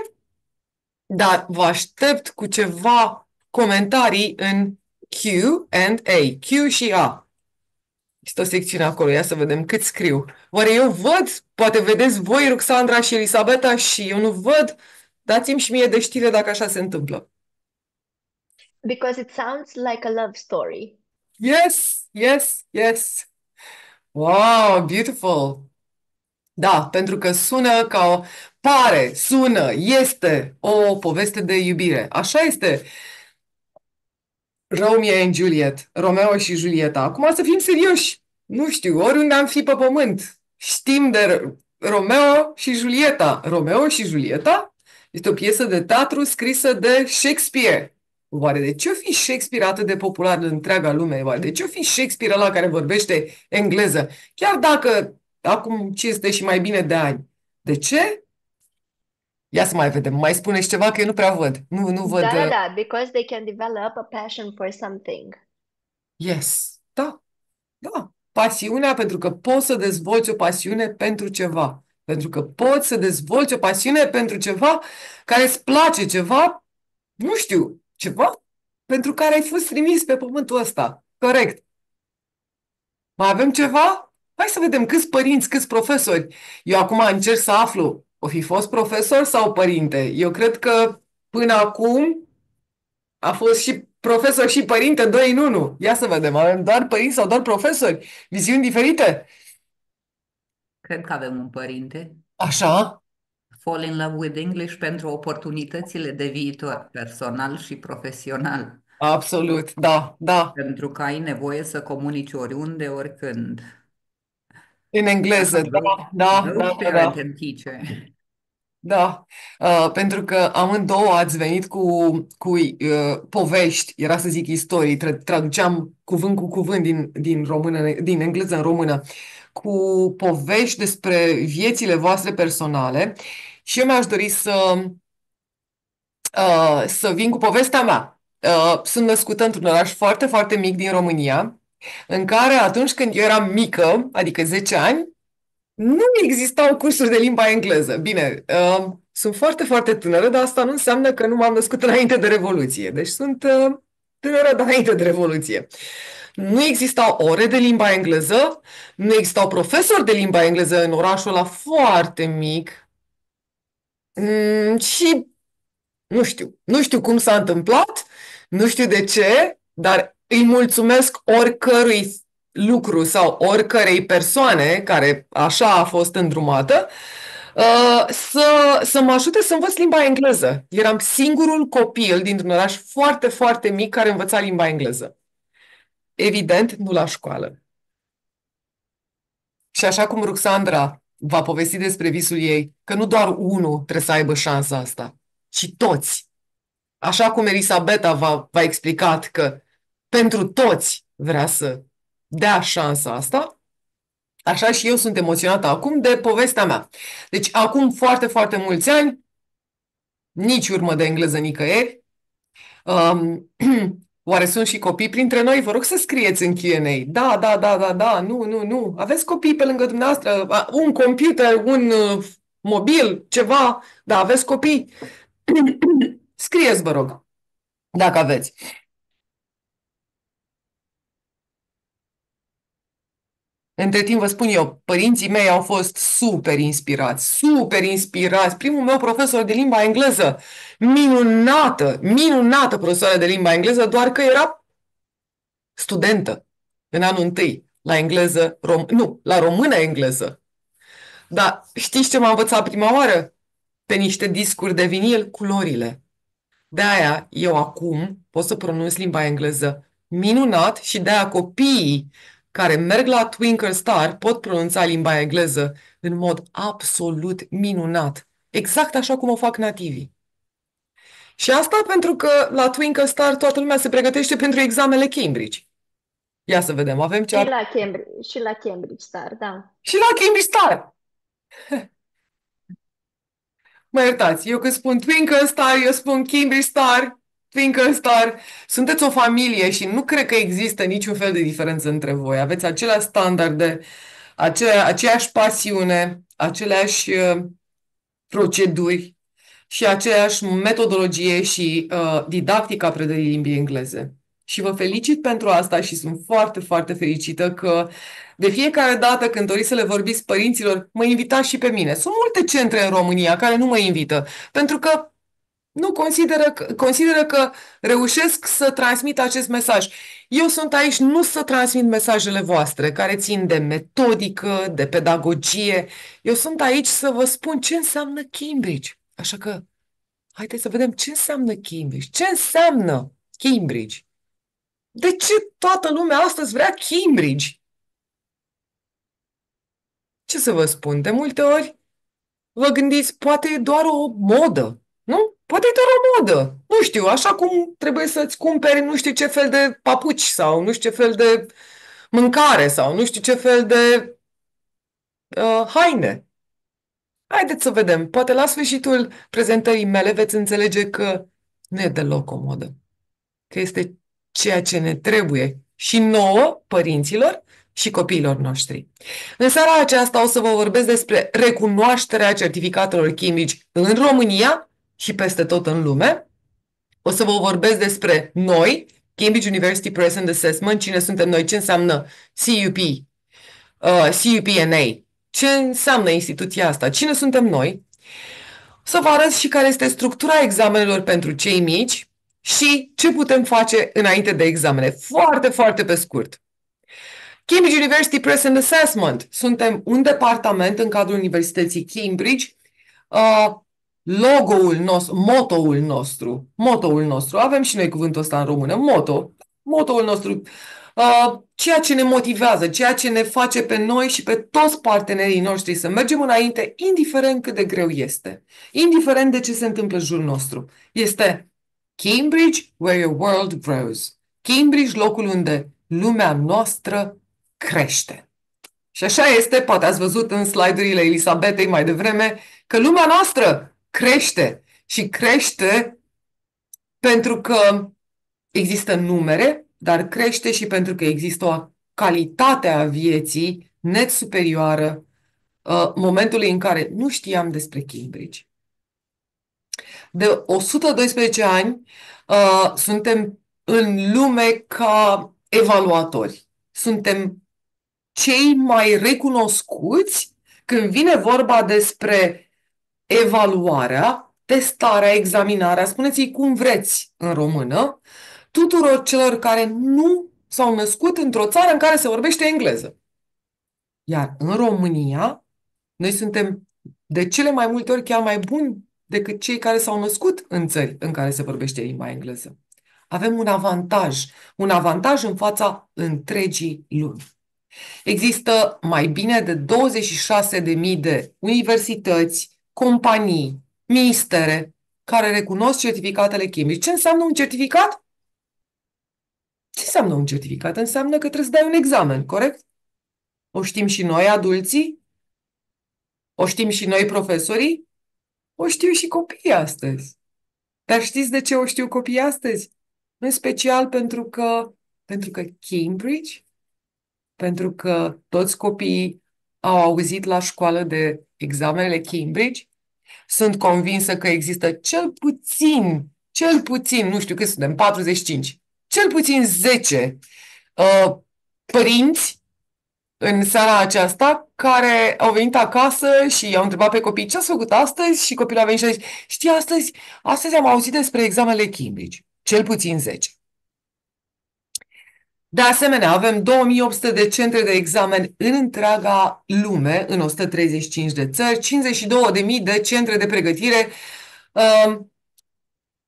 E: dar vă aștept cu ceva comentarii în Q&A, Q și A. Este o secțiune acolo, ia să vedem cât scriu. Oare eu văd? Poate vedeți voi, Ruxandra și Elisabeta, și eu nu văd? Dați-mi și mie de știre dacă așa se întâmplă.
C: Because it sounds like a love story.
E: Yes, yes, yes. Wow, beautiful. Da, pentru că sună ca o... Pare, sună, este o poveste de iubire. Așa este Romeo and Juliet, Romeo și Julieta. Acum să fim serioși. Nu știu, oriunde am fi pe pământ, știm de Romeo și Julieta. Romeo și Julieta este o piesă de teatru scrisă de Shakespeare. Oare de ce o fi Shakespeare atât de popular în întreaga lume? Oare de ce o fi Shakespeare ăla care vorbește engleză? Chiar dacă acum 500 și mai bine de ani. De ce? Ia să mai vedem. Mai spuneți ceva că eu nu prea văd. Nu văd.
C: Da, because they can develop a passion for something.
E: Yes. Da, da. Pasiunea, pentru că poți să dezvolți o pasiune pentru ceva. Pentru că poți să dezvolți o pasiune pentru ceva care îți place, ceva, nu știu, ceva pentru care ai fost trimis pe pământul ăsta. Corect. Mai avem ceva? Hai să vedem câți părinți, câți profesori. Eu acum încerc să aflu, o fi fost profesor sau părinte? Eu cred că până acum a fost și profesor și părinte, doi în unul. Ia să vedem, avem doar părinți sau doar profesori? Viziuni diferite?
A: Cred că avem un părinte.
E: Așa?
A: Fall in love with English pentru oportunitățile de viitor, personal și profesional.
E: Absolut, da, da.
A: Pentru că ai nevoie să comunici oriunde, oricând.
E: În engleză,
A: Both,
E: da, da,
A: both
E: da, da,
A: parent
E: da.
A: and teacher.
E: Da, pentru că amândouă ați venit cu povești, era să zic istorii, traduceam cuvânt cu cuvânt din română, din engleză în română, cu povești despre viețile voastre personale și eu mi-aș dori să vin cu povestea mea. Sunt născută într-un oraș foarte, foarte mic din România, în care atunci când eu eram mică, adică 10 ani, nu existau cursuri de limba engleză. Bine, sunt foarte, foarte tânără, dar asta nu înseamnă că nu m-am născut înainte de Revoluție. Deci sunt tânără înainte de Revoluție. Nu existau ore de limba engleză, nu existau profesori de limba engleză în orașul ăla foarte mic. Și nu știu cum s-a întâmplat, nu știu de ce, dar îi mulțumesc oricărui lucru sau oricărei persoane care așa a fost îndrumată, să mă ajute să învăț limba engleză. Eram singurul copil dintr-un oraș foarte, foarte mic care învăța limba engleză. Evident, nu la școală. Și așa cum Ruxandra va povesti despre visul ei, că nu doar unul trebuie să aibă șansa asta, ci toți. Așa cum Elisabeta v-a explicat că pentru toți vrea să dea șansa asta, așa și eu sunt emoționată acum de povestea mea. Deci acum foarte, foarte mulți ani, nici urmă de engleză nicăieri. Um, Oare sunt și copii printre noi? Vă rog să scrieți în Q&A. Da, da, da, da, da, nu. Aveți copii pe lângă dumneavoastră? Un computer, un mobil, ceva? Da, aveți copii? Scrieți, vă rog, dacă aveți. Între timp vă spun eu, părinții mei au fost super inspirați, super inspirați. Primul meu profesor de limba engleză, minunată profesoară de limba engleză, doar că era studentă în anul întâi la engleză, la română engleză. Dar știți ce m-a învățat prima oară? Pe niște discuri de vinil, culorile. De-aia eu acum pot să pronunț limba engleză minunat și de-aia copiii care merg la Twinkle Star pot pronunța limba engleză în mod absolut minunat. Exact așa cum o fac nativii. Și asta pentru că la Twinkle Star toată lumea se pregătește pentru examenele Cambridge. Ia să vedem, avem
C: Și
E: cea...
C: la Cambridge Star, da.
E: Și la Cambridge Star! Mă iertați, eu când spun Twinkle Star, eu spun Cambridge Star, Twinkle Star. Sunteți o familie și nu cred că există niciun fel de diferență între voi. Aveți aceleași standarde, aceeași pasiune, aceleași proceduri și aceeași metodologie și didactica predării limbii engleze. Și vă felicit pentru asta și sunt foarte, foarte fericită că de fiecare dată când doriți să le vorbiți părinților, mă invitați și pe mine. Sunt multe centre în România care nu mă invită, pentru că Nu consideră că reușesc să transmit acest mesaj. Eu sunt aici nu să transmit mesajele voastre care țin de metodică, de pedagogie. Eu sunt aici să vă spun ce înseamnă Cambridge. Așa că haideți să vedem ce înseamnă Cambridge. Ce înseamnă Cambridge? De ce toată lumea astăzi vrea Cambridge? Ce să vă spun? De multe ori vă gândiți, poate e doar o modă, nu? Poate e doar o modă. Nu știu, așa cum trebuie să-ți cumperi nu știu ce fel de papuci sau nu știu ce fel de mâncare sau nu știu ce fel de haine. Haideți să vedem. Poate la sfârșitul prezentării mele veți înțelege că nu e deloc o modă, că este ceea ce ne trebuie și nouă, părinților, și copiilor noștri. În seara aceasta o să vă vorbesc despre recunoașterea certificatelor Cambridge în România și peste tot în lume. O să vă vorbesc despre noi, Cambridge University Present Assessment, cine suntem noi, ce înseamnă CUP, CUPNA, ce înseamnă instituția asta, cine suntem noi. Să vă arăt și care este structura examenelor pentru cei mici și ce putem face înainte de examene. Foarte, foarte pe scurt. Cambridge University Present Assessment. Suntem un departament în cadrul Universității Cambridge. Logo-ul nostru, motoul nostru, avem și noi cuvântul ăsta în română, motoul nostru, ceea ce ne motivează, ceea ce ne face pe noi și pe toți partenerii noștri să mergem înainte, indiferent cât de greu este, indiferent de ce se întâmplă în jurul nostru. Este Cambridge, where your world grows. Cambridge, locul unde lumea noastră crește. Și așa este, poate ați văzut în slide-urile Elisabetei mai devreme, că lumea noastră crește și crește pentru că există numere, dar crește și pentru că există o calitate a vieții net superioară momentului în care nu știam despre Cambridge. De 112 ani suntem în lume ca evaluatori. Suntem cei mai recunoscuți când vine vorba despre evaluarea, testarea, examinarea, spuneți-i cum vreți în română, tuturor celor care nu s-au născut într-o țară în care se vorbește engleză. Iar în România, noi suntem de cele mai multe ori chiar mai buni decât cei care s-au născut în țări în care se vorbește limba engleză. Avem un avantaj în fața întregii lumi. Există mai bine de 26.000 de universități, companii, ministere care recunosc certificatele Cambridge. Ce înseamnă un certificat? Ce înseamnă un certificat? Înseamnă că trebuie să dai un examen, corect? O știm și noi, adulții? O știm și noi, profesorii? O știu și copiii astăzi. Dar știți de ce o știu copiii astăzi? În special pentru că Cambridge, pentru că toți copiii au auzit la școală de examenele Cambridge. Sunt convinsă că există cel puțin, nu știu cât suntem, 45, cel puțin 10 părinți în seara aceasta care au venit acasă și i-au întrebat pe copii ce ați făcut astăzi și copilul a venit și a zis, știi, astăzi am auzit despre examenele Cambridge. Cel puțin 10. De asemenea, avem 2800 de centre de examen în întreaga lume, în 135 de țări, 52.000 de centre de pregătire.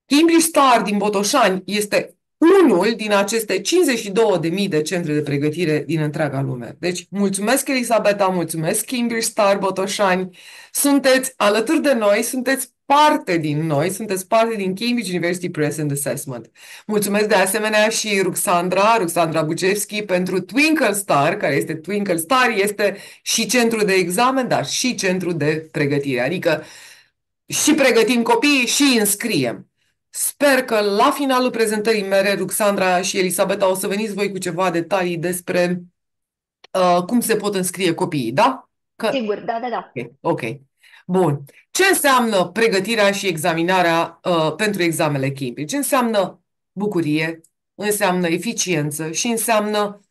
E: Cambridge Star din Botoșani este unul din aceste 52.000 de centre de pregătire din întreaga lume. Deci, mulțumesc, Elisabeta, mulțumesc, Cambridge Star Botoșani. Sunteți alături de noi, sunteți parte din noi, sunteți parte din Cambridge University Present Assessment. Mulțumesc de asemenea și Ruxandra Bucevski pentru Twinkle Star, care este Twinkle Star, este și centru de examen, dar și centru de pregătire. Adică și pregătim copiii și înscriem. Sper că la finalul prezentării mele, Ruxandra și Elisabeta, o să veniți voi cu ceva detalii despre cum se pot înscrie copiii, da?
C: Sigur, da.
E: Ok. Bun. Ce înseamnă pregătirea și examinarea pentru examenele Cambridge? Ce înseamnă bucurie, înseamnă eficiență și înseamnă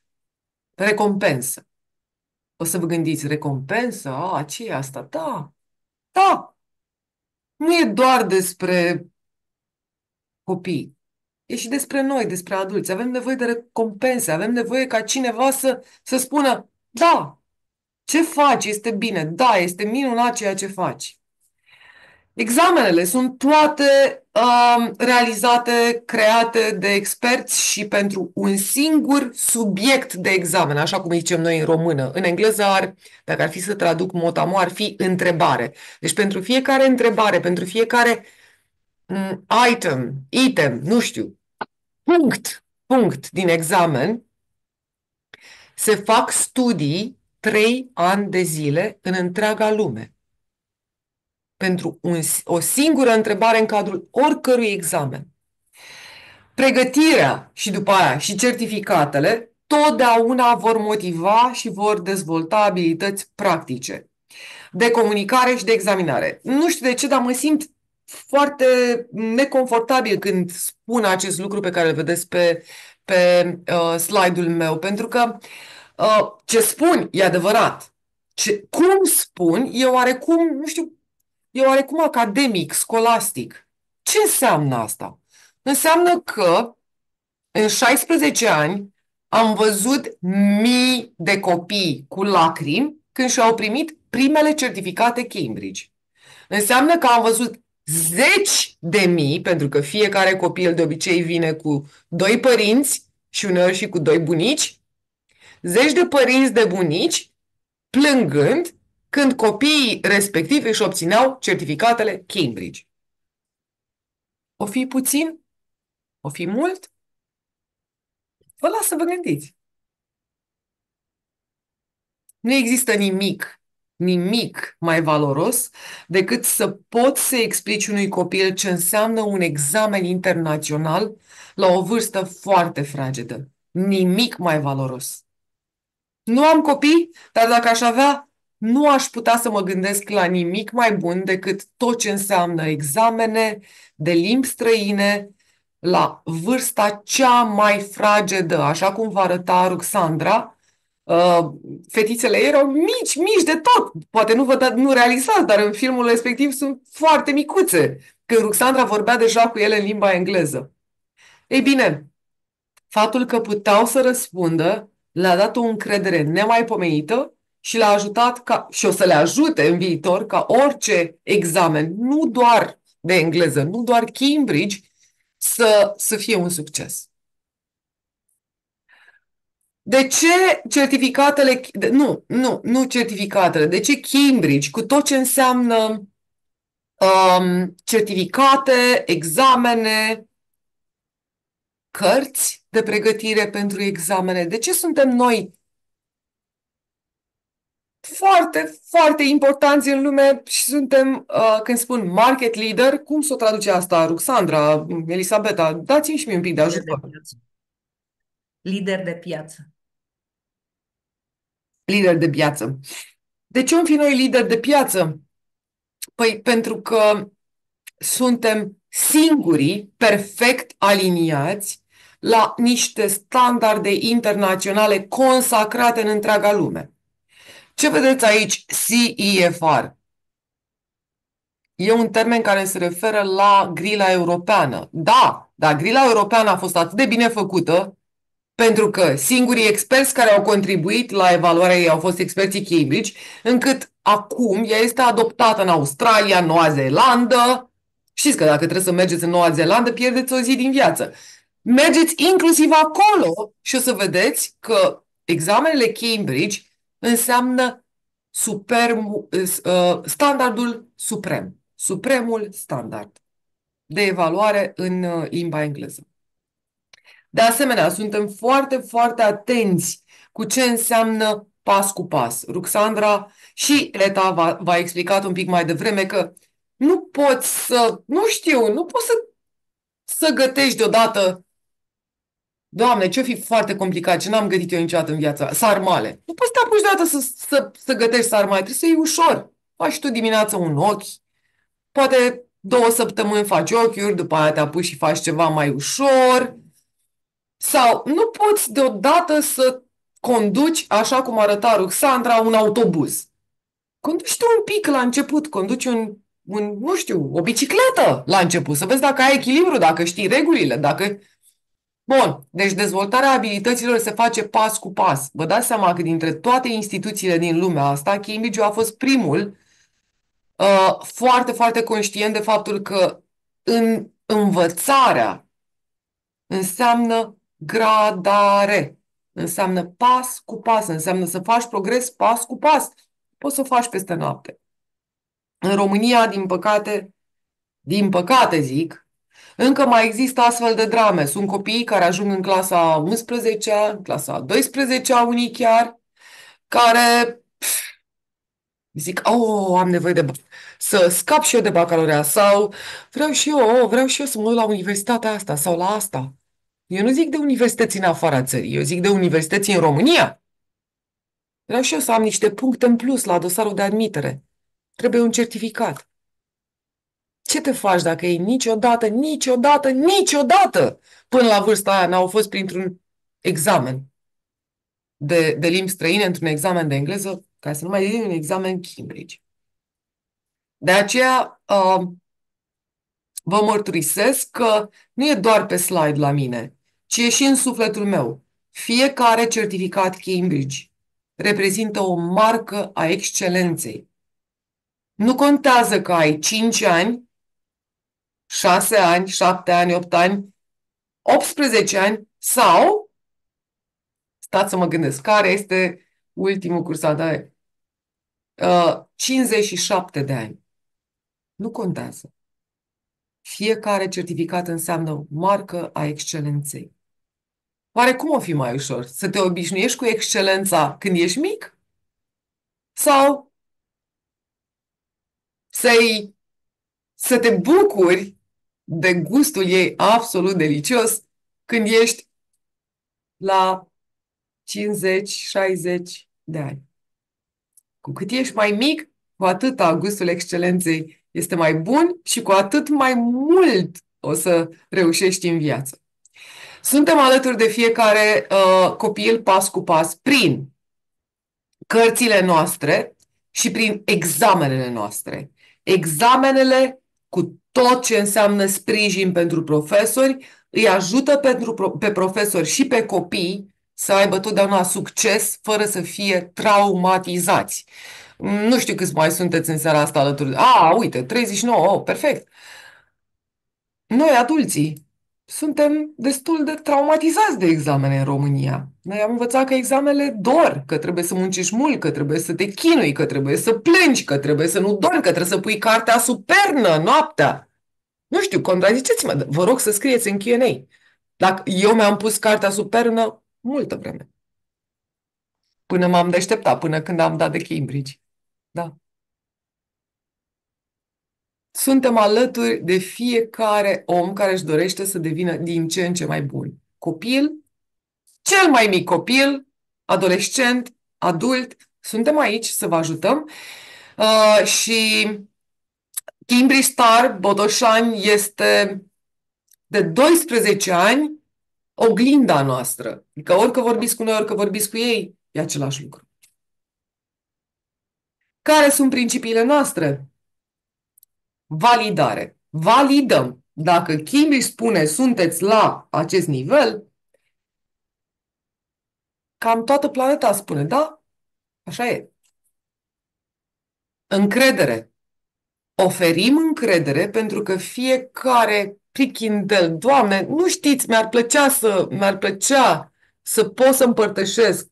E: recompensă. O să vă gândiți, recompensă? Ce e asta? Da. Nu e doar despre copii. E și despre noi, despre adulți. Avem nevoie de recompense, avem nevoie ca cineva să spună, da, ce faci este bine, da, este minunat ceea ce faci. Examenele sunt toate realizate, create de experți și pentru un singur subiect de examen, așa cum zicem noi în română. În engleză dacă ar fi să traduc mot-a-mot, ar fi întrebare. Deci pentru fiecare întrebare, pentru fiecare item, nu știu, punct din examen, se fac studii 3 ani de zile în întreaga lume. Pentru o singură întrebare în cadrul oricărui examen. Pregătirea și după aia și certificatele totdeauna vor motiva și vor dezvolta abilități practice de comunicare și de examinare. Nu știu de ce, dar mă simt foarte neconfortabil când spun acest lucru pe care îl vedeți pe slide-ul meu, pentru că ce spun e adevărat. Cum spun e oarecum, nu știu, e oarecum academic, scolastic. Ce înseamnă asta? Înseamnă că în 16 ani am văzut mii de copii cu lacrimi când și-au primit primele certificate Cambridge. Înseamnă că am văzut zeci de mii, pentru că fiecare copil de obicei vine cu 2 părinți și uneori și cu 2 bunici, zeci de părinți de bunici plângând când copiii respectivi își obțineau certificatele Cambridge. O fi puțin? O fi mult? Vă las să vă gândiți. Nu există nimic mai valoros decât să poți să explici unui copil ce înseamnă un examen internațional la o vârstă foarte fragedă. Nimic mai valoros. Nu am copii, dar dacă aș avea, nu aș putea să mă gândesc la nimic mai bun decât tot ce înseamnă examene de limbi străine la vârsta cea mai fragedă, așa cum va arăta Ruxandra. Fetițele erau mici de tot. Poate nu realizați, dar în filmul respectiv sunt foarte micuțe. Când Ruxandra vorbea deja cu ele în limba engleză. Ei bine, faptul că puteau să răspundă le-a dat o încredere nemaipomenită și le-a ajutat și o să le ajute în viitor ca orice examen, nu doar de engleză, nu doar Cambridge, să fie un succes. De ce certificatele, nu certificatele, de ce Cambridge, cu tot ce înseamnă certificate, examene, cărți de pregătire pentru examene, de ce suntem noi foarte, foarte importanți în lume și suntem, când spun market leader, cum să o traduce asta, Ruxandra, Elisabeta? Dați-mi și mie un pic de ajutor.
A: Lider de piață.
E: Lider de piață. De ce am fi noi lideri de piață? Păi pentru că suntem singurii perfect aliniați la niște standarde internaționale consacrate în întreaga lume. Ce vedeți aici? CEFR. E un termen care se referă la grila europeană. Da, dar grila europeană a fost atât de bine făcută pentru că singurii experți care au contribuit la evaluarea ei au fost experții Cambridge, încât acum ea este adoptată în Australia, Noua Zeelandă. Știți că dacă trebuie să mergeți în Noua Zeelandă, pierdeți o zi din viață. Mergeți inclusiv acolo și o să vedeți că examenele Cambridge înseamnă standardul suprem. Supremul standard de evaluare în limba engleză. De asemenea, suntem foarte, foarte atenți cu ce înseamnă pas cu pas. Ruxandra și Leta v-a explicat un pic mai devreme că nu poți să gătești deodată. Doamne, ce-o fi foarte complicat, ce n-am gătit eu niciodată în viața. Sarmale. Nu poți să te apuci deodată să gătești sarmale, trebuie să iei ușor. Faci tu dimineața un ochi, poate 2 săptămâni faci ochiuri, după aia te apuci și faci ceva mai ușor. Sau nu poți deodată să conduci, așa cum arăta Ruxandra, un autobuz. Conduci tu un pic la început, conduci un nu știu, o bicicletă la început, să vezi dacă ai echilibru, dacă știi regulile, dacă... Bun, deci dezvoltarea abilităților se face pas cu pas. Vă dați seama că dintre toate instituțiile din lumea asta, Cambridge a fost primul foarte, foarte conștient de faptul că în învățarea înseamnă gradare, înseamnă pas cu pas, înseamnă să faci progres pas cu pas. Poți să o faci peste noapte. În România, din păcate zic, încă mai există astfel de drame. Sunt copii care ajung în clasa 11-a, în clasa 12-a, unii chiar, care zic, oh, am nevoie să scap și eu de bacalaureat sau vreau și eu să mă duc la universitatea asta sau la asta. Eu nu zic de universități în afara țării, eu zic de universități în România. Vreau și eu să am niște puncte în plus la dosarul de admitere. Trebuie un certificat. Ce te faci dacă ei niciodată până la vârsta aia n-au fost printr-un examen de limbi străine, într-un examen de engleză, ca să nu mai zic un examen Cambridge. De aceea vă mărturisesc că nu e doar pe slide la mine, ci e și în sufletul meu. Fiecare certificat Cambridge reprezintă o marcă a excelenței. Nu contează că ai 5 ani, 6 ani, 7 ani, 8 ani, 18 ani sau, stați să mă gândesc, care este ultimul cursant? 57 de ani. Nu contează. Fiecare certificat înseamnă o marcă a excelenței. Oare cum o fi mai ușor? Să te obișnuiești cu excelența când ești mic? Sau să te bucuri de gustul ei absolut delicios când ești la 50-60 de ani? Cu cât ești mai mic, cu atât gustul excelenței este mai bun și cu atât mai mult o să reușești în viață. Suntem alături de fiecare copil pas cu pas prin cărțile noastre și prin examenele noastre. Examenele, cu tot ce înseamnă sprijin pentru profesori, îi ajută pe profesori și pe copii să aibă totdeauna succes fără să fie traumatizați. Nu știu câți mai sunteți în seara asta alături. Uite, 39, perfect. Noi, adulții, suntem destul de traumatizați de examene în România. Noi am învățat că examenele dor, că trebuie să muncești mult, că trebuie să te chinui, că trebuie să plângi, că trebuie să nu dormi, că trebuie să pui cartea sub pernă noaptea. Nu știu, contraziceți-mă, vă rog să scrieți în Q&A. Dacă eu mi-am pus cartea sub pernă multă vreme. Până m-am deșteptat, până când am dat de Cambridge. Da. Suntem alături de fiecare om care își dorește să devină din ce în ce mai bun. Copil, cel mai mic copil, adolescent, adult, suntem aici să vă ajutăm. Și Cambridge Star Botoșani este de 12 ani oglinda noastră. Adică orică vorbiți cu noi, orică vorbiți cu ei, e același lucru. Care sunt principiile noastre? Validare. Validăm. Dacă Cambridge spune sunteți la acest nivel, cam toată planeta spune, da, așa e. Încredere. Oferim încredere pentru că fiecare prichindel, Doamne, nu știți, mi-ar plăcea să pot să împărtășesc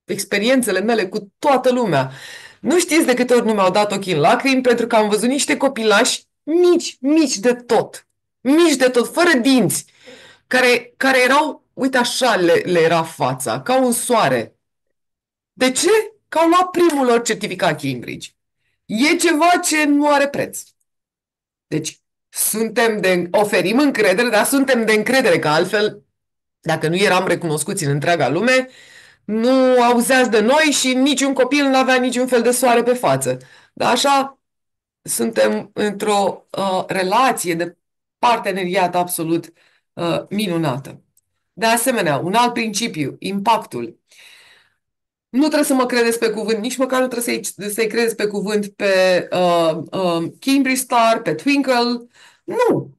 E: experiențele mele cu toată lumea. Nu știți de câte ori nu mi-au dat ochii în lacrimi pentru că am văzut niște copilași mici de tot, fără dinți, care erau, uite așa le era fața, ca un soare. De ce? Că au luat primul lor certificat Cambridge. E ceva ce nu are preț. Deci, oferim încredere, dar suntem de încredere, că altfel, dacă nu eram recunoscuți în întreaga lume, nu auzeați de noi și niciun copil nu avea niciun fel de soare pe față. Dar așa suntem într-o relație de parteneriat absolut minunată. De asemenea, un alt principiu, impactul. Nu trebuie să mă credeți pe cuvânt, nici măcar nu trebuie să-i credeți pe cuvânt pe Cambridge Star, pe Twinkle. Nu!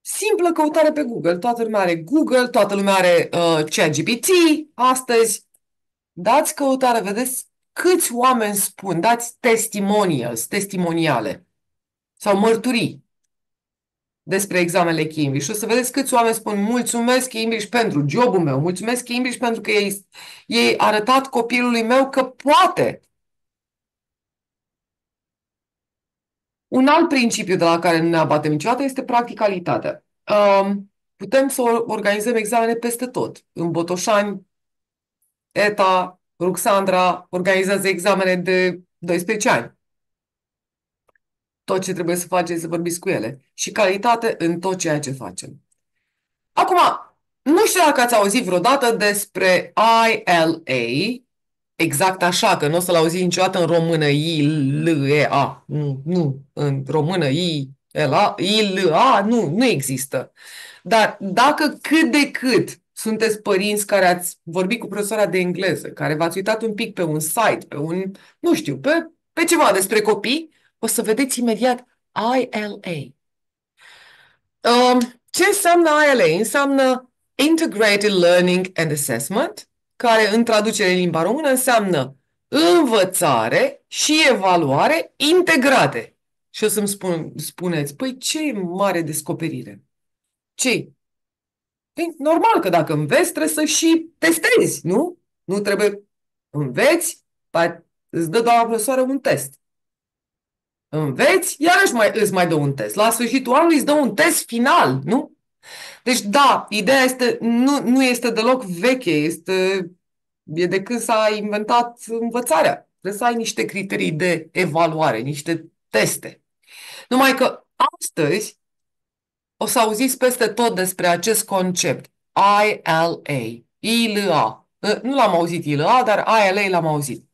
E: Simplă căutare pe Google. Toată lumea are Google, toată lumea are ChatGPT astăzi. Dați căutare, vedeți câți oameni spun, dați testimonials, testimoniale sau mărturii despre examenele Cambridge și o să vedeți câți oameni spun mulțumesc Cambridge pentru jobul meu, mulțumesc Cambridge pentru că ei arătat copilului meu că poate. Un alt principiu de la care nu ne abatem niciodată este practicalitatea. Putem să organizăm examene peste tot. În Botoșani, ETA, Ruxandra organizează examene de 12 ani. Tot ce trebuie să faceți este să vorbiți cu ele. Și calitate în tot ceea ce facem. Acum, nu știu dacă ați auzit vreodată despre ILA, exact așa, că nu o să-l auzi niciodată în română I-L-E-A. Nu, în română I-L-A, nu există. Dar dacă cât de cât sunteți părinți care ați vorbit cu profesoara de engleză, care v-ați uitat un pic pe un site, pe un, nu știu, pe ceva despre copii, o să vedeți imediat ILA. Ce înseamnă ILA? Înseamnă Integrated Learning and Assessment, care în traducere în limba română înseamnă învățare și evaluare integrate. Și o să-mi spuneți, păi ce mare descoperire! Ce? Păi, normal că dacă înveți, trebuie să și testezi, nu? Nu trebuie înveți, îți dă doamna profesoară un test. Înveți, iarăși îți mai dă un test. La sfârșitul anului îți dă un test final, nu? Deci da, ideea este, nu este deloc veche, e de când s-a inventat învățarea. Trebuie să ai niște criterii de evaluare, niște teste. Numai că astăzi o să auziți peste tot despre acest concept. ILA. ILA. Nu l-am auzit ILA, dar ILA l-am auzit.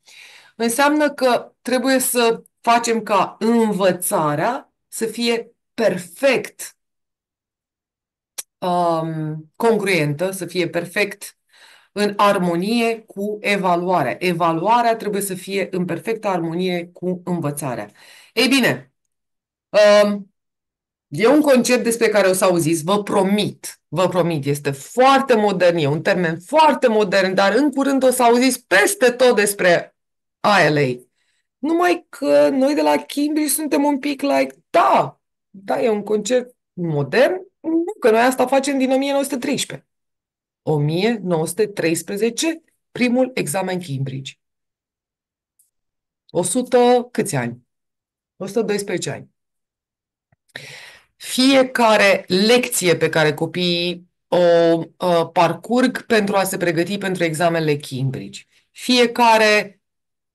E: Înseamnă că trebuie să facem ca învățarea să fie perfect congruentă, să fie perfect în armonie cu evaluarea. Evaluarea trebuie să fie în perfectă armonie cu învățarea. Ei bine, e un concept despre care o să auziți, vă promit, este foarte modern, e un termen foarte modern, dar în curând o să auziți peste tot despre ILA. Numai că noi de la Cambridge suntem un pic like, da, e un concept modern, nu, că noi asta facem din 1913. 1913, primul examen Cambridge. 100 câți ani? 112 ani. Fiecare lecție pe care copiii o parcurg pentru a se pregăti pentru examenele Cambridge, fiecare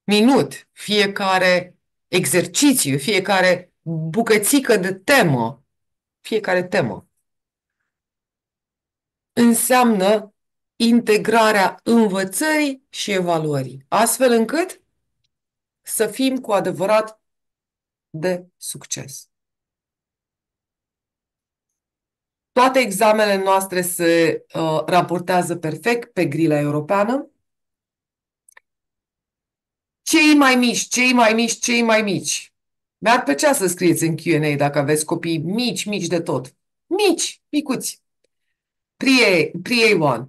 E: minut, fiecare exercițiu, fiecare bucățică de temă, fiecare temă, înseamnă integrarea învățării și evaluării, astfel încât să fim cu adevărat de succes. Toate examenele noastre se raportează perfect pe grila europeană. Cei mai mici, cei mai mici, cei mai mici. Mi-ar plăcea să scrieți în Q&A dacă aveți copii mici, mici de tot. Mici, micuți. Pre-A1,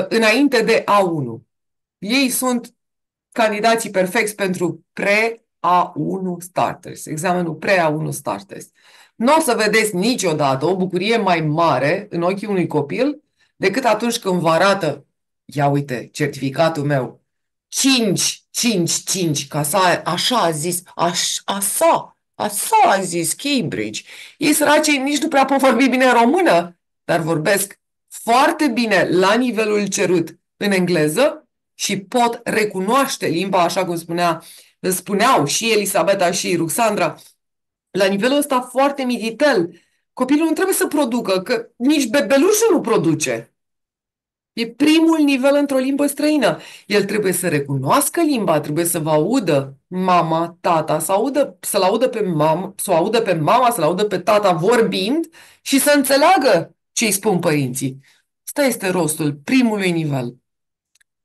E: înainte de A1. Ei sunt candidații perfecți pentru pre-A1 starters, examenul pre-A1 starters. Nu o să vedeți niciodată o bucurie mai mare în ochii unui copil decât atunci când vă arată, ia uite, certificatul meu, 5, 5, 5, ca să, așa a zis, așa a zis Cambridge. Ei săracii nici nu prea pot vorbi bine română, dar vorbesc foarte bine la nivelul cerut în engleză și pot recunoaște limba, așa cum spuneau și Elisabeta și Ruxandra, la nivelul ăsta foarte mititel. Copilul nu trebuie să producă, că nici bebelușul nu produce. E primul nivel într-o limbă străină. El trebuie să recunoască limba, trebuie să vă audă mama, tata, să-l audă pe mama, să o audă pe mama, să-l audă pe tata vorbind și să înțeleagă ce îi spun părinții. Ăsta este rostul primului nivel.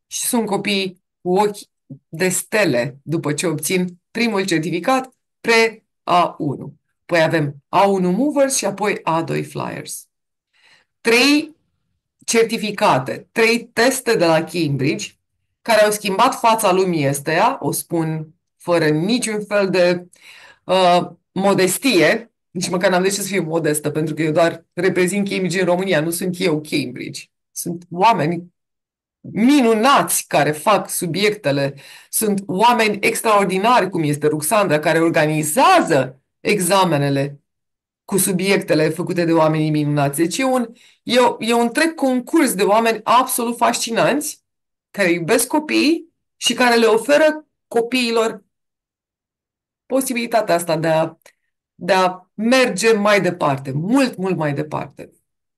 E: Și sunt copii cu ochi de stele după ce obțin primul certificat pre-A1. Păi avem A1 Movers și apoi A2 Flyers. 3 certificate, 3 teste de la Cambridge care au schimbat fața lumii esteia, o spun fără niciun fel de modestie, nici măcar n-am de ce să fiu modestă, pentru că eu doar reprezint Cambridge în România, nu sunt eu Cambridge. Sunt oameni minunați care fac subiectele, sunt oameni extraordinari, cum este Ruxandra, care organizează examenele cu subiectele făcute de oamenii minunați. Deci e un întreg concurs de oameni absolut fascinanți, care iubesc copiii și care le oferă copiilor posibilitatea asta de a merge mai departe, mult, mult mai departe.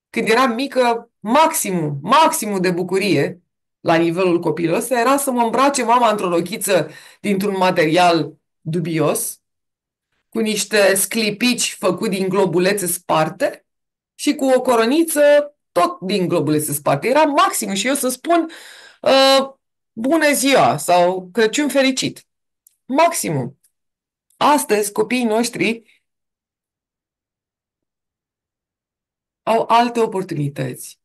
E: Când eram mică, maximul de bucurie la nivelul copilului ăsta era să mă îmbrace mama într-o rochiță dintr-un material dubios, cu niște sclipici făcuți din globulețe sparte și cu o coroniță tot din globulețe sparte. Era maxim și eu să spun bună ziua sau Crăciun fericit. Maximum. Astăzi, copiii noștri au alte oportunități.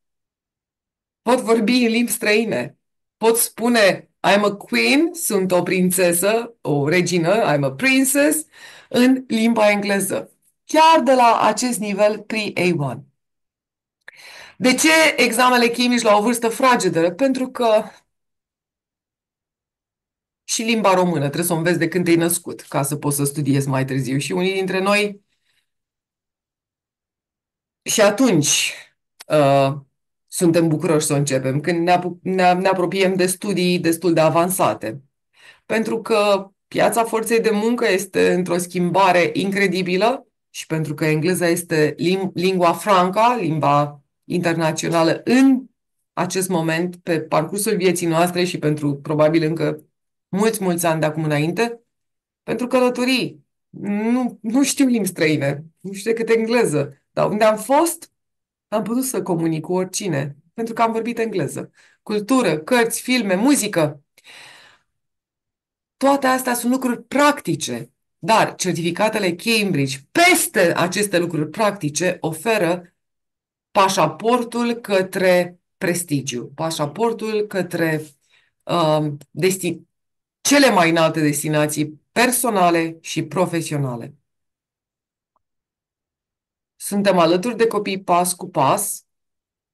E: Pot vorbi în limbi străine. Pot spune I'm a queen, sunt o prințesă, o regină, I'm a princess, în limba engleză. Chiar de la acest nivel pre-A1. De ce examenele chimici la o vârstă fragedă? Pentru că și limba română trebuie să o înveți de când te-ai născut, ca să poți să studiezi mai târziu. Și unii dintre noi și atunci suntem bucuroși să o începem, când ne apropiem de studii destul de avansate. Pentru că piața forței de muncă este într-o schimbare incredibilă și pentru că engleza este lingua franca, limba internațională în acest moment, pe parcursul vieții noastre și pentru probabil încă mulți ani de acum înainte, pentru călătorii. Nu știu limbi străine, nu știu decât engleză, dar unde am fost, am putut să comunic cu oricine, pentru că am vorbit engleză. Cultură, cărți, filme, muzică. Toate astea sunt lucruri practice, dar certificatele Cambridge, peste aceste lucruri practice, oferă pașaportul către prestigiu, pașaportul către cele mai înalte destinații personale și profesionale. Suntem alături de copii pas cu pas.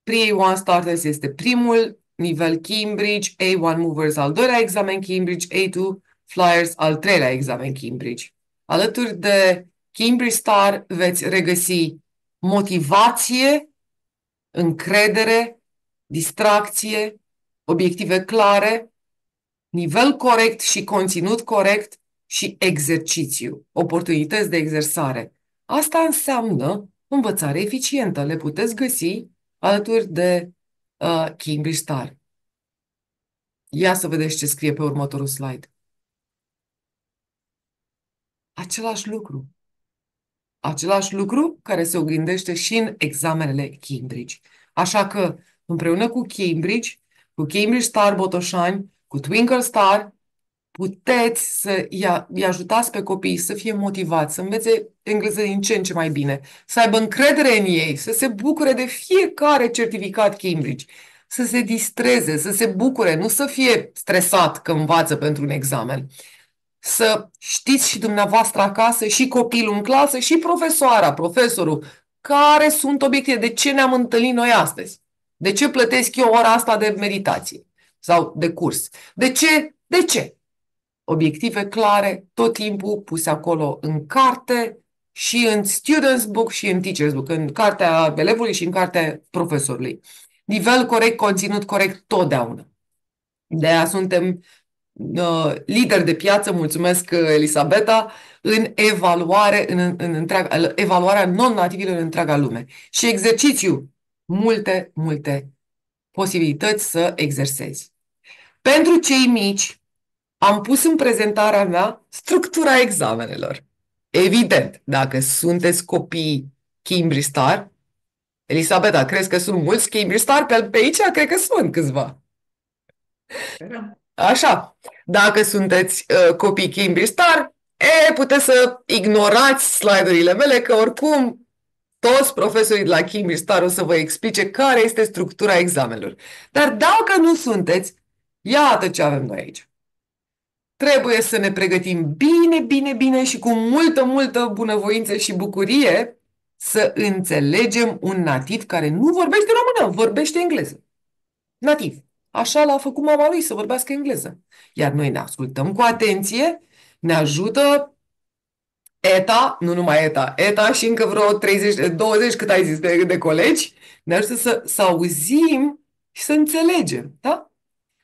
E: Pre-A1 Starters este primul nivel Cambridge, A1 Movers al doilea examen Cambridge, A2 Flyers al treilea examen Cambridge. Alături de Cambridge Star veți regăsi motivație, încredere, distracție, obiective clare, nivel corect și conținut corect și exercițiu, oportunități de exersare. Asta înseamnă învățare eficientă. Le puteți găsi alături de Cambridge Star. Ia să vedeți ce scrie pe următorul slide. Același lucru. Același lucru care se oglindește și în examenele Cambridge. Așa că, împreună cu Cambridge, cu Cambridge Star Botoșani, cu Twinkle Star, puteți să-i ajutați pe copii să fie motivați, să învețe engleză din ce în ce mai bine, să aibă încredere în ei, să se bucure de fiecare certificat Cambridge, să se distreze, să se bucure, nu să fie stresat că învață pentru un examen. Să știți și dumneavoastră acasă, și copilul în clasă, și profesorul, care sunt obiective, de ce ne-am întâlnit noi astăzi? De ce plătesc eu ora asta de meditație sau de curs? De ce? De ce? Obiective clare, tot timpul puse acolo în carte și în student's book și în teacher's book, în cartea elevului și în cartea profesorului. Nivel corect, conținut corect, totdeauna. De-aia suntem lideri de piață, mulțumesc Elisabeta, în evaluare, în evaluarea non-nativilor în întreaga lume. Și exercițiu, multe posibilități să exersezi. Pentru cei mici, am pus în prezentarea mea structura examenelor. Evident, dacă sunteți copii Cambridge Star, Elisabeta, crezi că sunt mulți Cambridge Star pe aici? Cred că sunt câțiva. Așa, dacă sunteți copii Cambridge Star, puteți să ignorați slide-urile mele, că oricum toți profesorii de la Cambridge Star o să vă explice care este structura examenelor. Dar dacă nu sunteți, iată ce avem noi aici. Trebuie să ne pregătim bine, bine, bine și cu multă, multă bunăvoință și bucurie să înțelegem un nativ care nu vorbește română, vorbește engleză. Nativ. Așa l-a făcut mama lui să vorbească engleză. Iar noi ne ascultăm cu atenție, ne ajută ETA, nu numai ETA și încă vreo 30, 20, cât ai zis, de colegi, ne ajută să auzim și să înțelegem, da?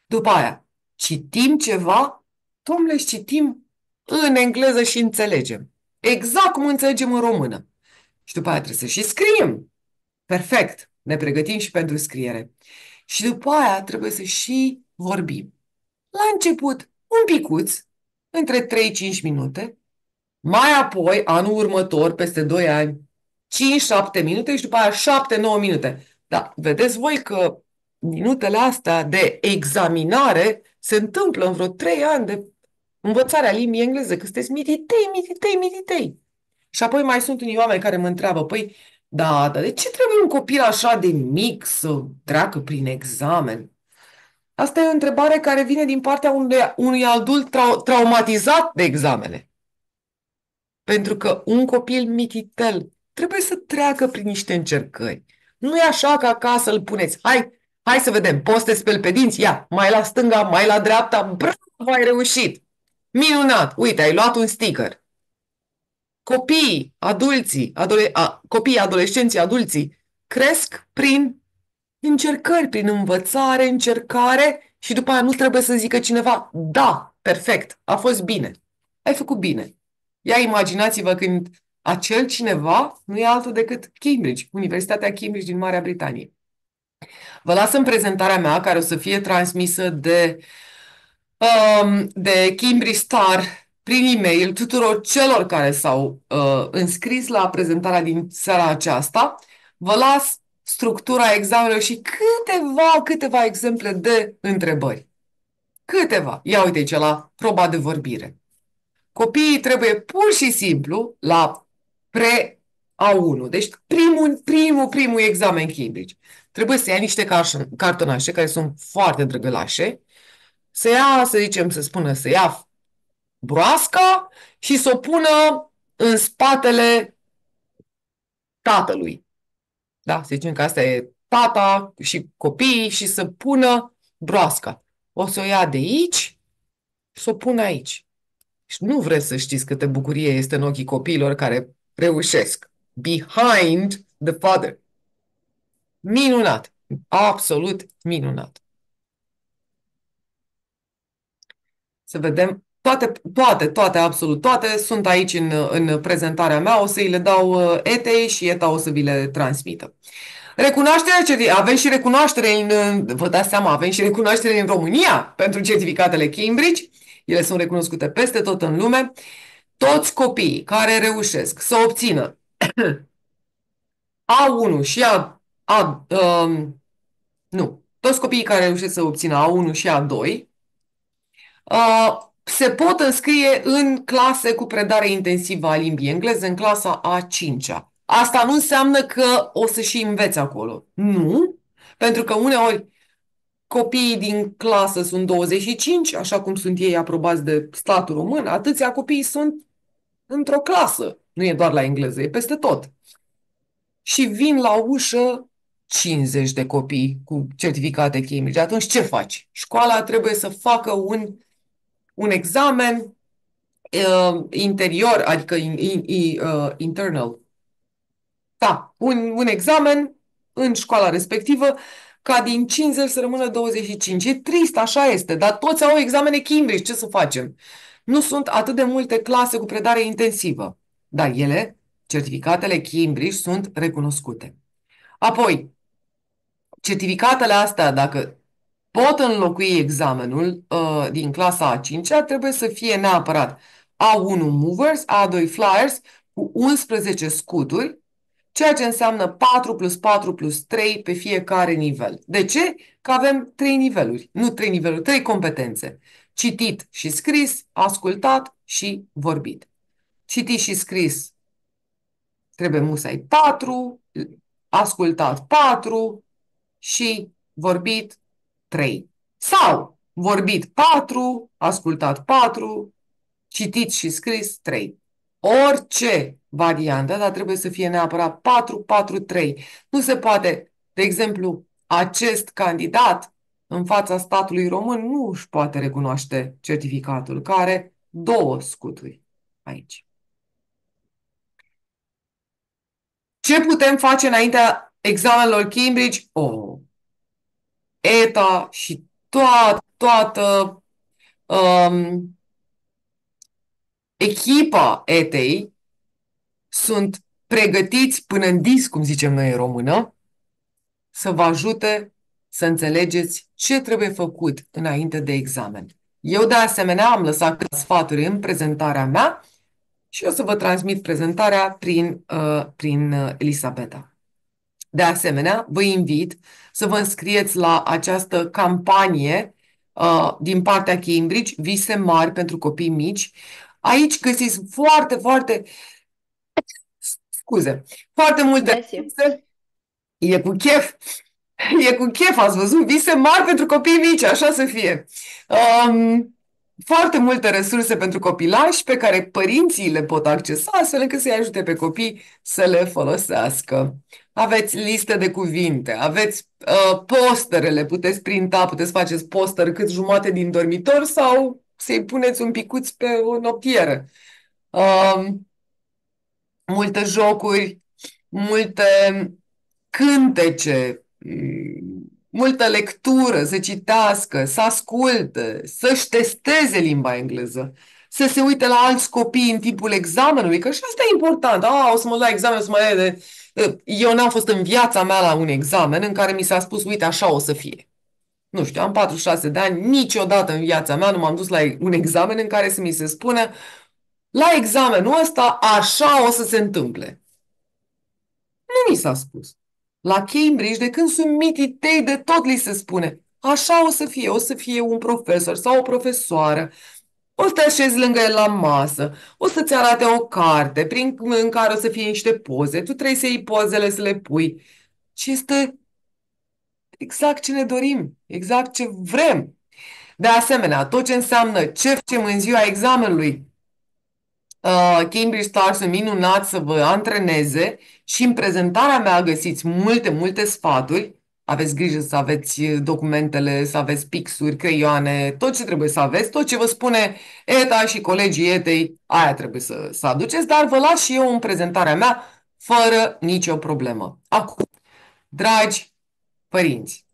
E: După aia, citim ceva, domnule, citim în engleză și înțelegem. Exact cum înțelegem în română. Și după aia trebuie să și scriem. Perfect. Ne pregătim și pentru scriere. Și după aia trebuie să și vorbim. La început, un picuț, între 3-5 minute, mai apoi, anul următor, peste 2 ani, 5-7 minute și după aia 7-9 minute. Da, vedeți voi că minutele astea de examinare se întâmplă în vreo 3 ani de învățarea limbii engleze, că sunteți mititei, mititei, mititei. Și apoi mai sunt unii oameni care mă întreabă, păi, dar de ce trebuie un copil așa de mic să treacă prin examen? Asta e o întrebare care vine din partea unui adult traumatizat de examene. Pentru că un copil mititel trebuie să treacă prin niște încercări. Nu e așa că acasă îl puneți. Hai să vedem, poți să te speli pe dinți? Ia, mai la stânga, mai la dreapta, bravo, ai reușit! Minunat! Uite, ai luat un sticker. Copiii, adulții, copiii, adolescenții, adulții cresc prin încercări, prin învățare, încercare și după aia nu trebuie să zică cineva, da, perfect, a fost bine, ai făcut bine. Ia imaginați-vă când acel cineva nu e altul decât Cambridge, Universitatea Cambridge din Marea Britanie. Vă las în prezentarea mea, care o să fie transmisă de Cambridge Star prin e-mail tuturor celor care s-au înscris la prezentarea din seara aceasta. Vă las structura examenelor și câteva exemple de întrebări. Câteva. Ia uite aici la proba de vorbire. Copiii trebuie pur și simplu la pre-A1, deci primul examen Cambridge. Trebuie să ia niște cartonașe care sunt foarte drăgălașe, să ia, să zicem, să ia broasca și să o pună în spatele tatălui. Da? Să zicem că asta e tata și copiii și să pună broasca. O să o ia de aici și să o pună aici. Și nu vreți să știți câtă bucurie este în ochii copiilor care reușesc. Behind the father. Minunat. Absolut minunat. Să vedem. Absolut toate sunt aici în prezentarea mea. O să îi le dau Etei și Eta o să vi le transmită. Recunoașterea, avem și recunoaștere vă dați seama, avem și recunoaștere în România pentru certificatele Cambridge. Ele sunt recunoscute peste tot în lume. Toți copiii care reușesc să obțină A1 și nu, toți copiii care reușesc să obțină A1 și A2 se pot înscrie în clase cu predare intensivă a limbii engleze, în clasa a 5-a. Asta nu înseamnă că o să și înveți acolo. Nu, pentru că uneori copiii din clasă sunt 25, așa cum sunt ei aprobați de statul român, atâția copii sunt într-o clasă. Nu e doar la engleză, e peste tot. Și vin la ușă 50 de copii cu certificate Cambridge. Atunci ce faci? Școala trebuie să facă un examen interior, adică internal. Da, un examen în școala respectivă ca din 50 să rămână 25. E trist, așa este, dar toți au examene Cambridge, ce să facem? Nu sunt atât de multe clase cu predare intensivă, dar ele, certificatele Cambridge, sunt recunoscute. Apoi, certificatele astea, dacă pot înlocui examenul din clasa a 5-a, trebuie să fie neapărat A1 Movers, A2 Flyers cu 11 scuturi ceea ce înseamnă 4 plus 4 plus 3 pe fiecare nivel. De ce? Că avem 3 niveluri, nu 3 niveluri, 3 competențe. Citit și scris, ascultat și vorbit. Citit și scris trebuie musai 4, ascultat 4 și vorbit 3. Sau vorbit 4, ascultat 4, citit și scris 3. Orice variantă, dar trebuie să fie neapărat 4-4-3. Nu se poate, de exemplu, acest candidat în fața statului român nu își poate recunoaște certificatul, care are 2 scuturi aici. Ce putem face înaintea examenelor Cambridge? ETA și toată echipa ETEI sunt pregătiți până în dis, cum zicem noi în română, să vă ajute să înțelegeți ce trebuie făcut înainte de examen. Eu, de asemenea, am lăsat câteva sfaturi în prezentarea mea și o să vă transmit prezentarea prin Elisabeta. De asemenea, vă invit să vă înscrieți la această campanie din partea Cambridge, Vise mari pentru copii mici. Aici găsiți foarte multe
C: Bless you.
E: resurse. E cu chef. E cu chef, ați văzut? Vise mari pentru copii mici, așa să fie. Foarte multe resurse pentru copilași pe care părinții le pot accesa astfel încât să-i ajute pe copii să le folosească. Aveți liste de cuvinte, aveți posterele, puteți printa, puteți faceți poster cât jumate din dormitor sau să-i puneți un picuț pe o noptieră. Multe jocuri, multe cântece, multă lectură, să citească, să asculte, să-și testeze limba engleză, să se uite la alți copii în timpul examenului, că și asta e important. O să mă dau examen, o să mă de... Eu n-am fost în viața mea la un examen în care mi s-a spus, uite, așa o să fie. Nu știu, am 46 de ani, niciodată în viața mea nu m-am dus la un examen în care să mi se spună la examenul ăsta așa o să se întâmple. Nu mi s-a spus. La Cambridge, de când sunt mititei, de tot li se spune. Așa o să fie un profesor sau o profesoară. O să te așezi lângă el la masă, o să-ți arate o carte în care o să fie niște poze. Tu trebuie să iei pozele, să le pui. Și este exact ce ne dorim, exact ce vrem. De asemenea, tot ce înseamnă ce facem în ziua examenului, Cambridge Stars sunt minunat să vă antreneze și în prezentarea mea găsiți multe sfaturi. Aveți grijă să aveți documentele, să aveți pixuri, creioane, tot ce trebuie să aveți, tot ce vă spune ETA și colegii ETEI, aia trebuie să aduceți, dar vă las și eu în prezentarea mea fără nicio problemă. Acum, dragi părinți,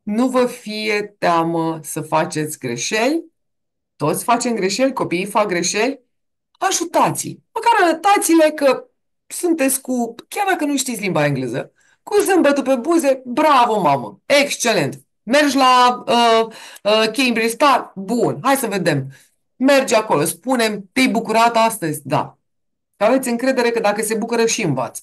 E: nu vă fie teamă să faceți greșeli, toți facem greșeli, copiii fac greșeli, ajutați-i. Măcar arătați-le că sunteți chiar dacă nu știți limba engleză, cu zâmbetul pe buze, bravo, mamă, excelent. Mergi la Cambridge Star? Bun, hai să vedem. Mergi acolo, spune-mi, te-ai bucurat astăzi? Da. Aveți încredere că dacă se bucură și învață.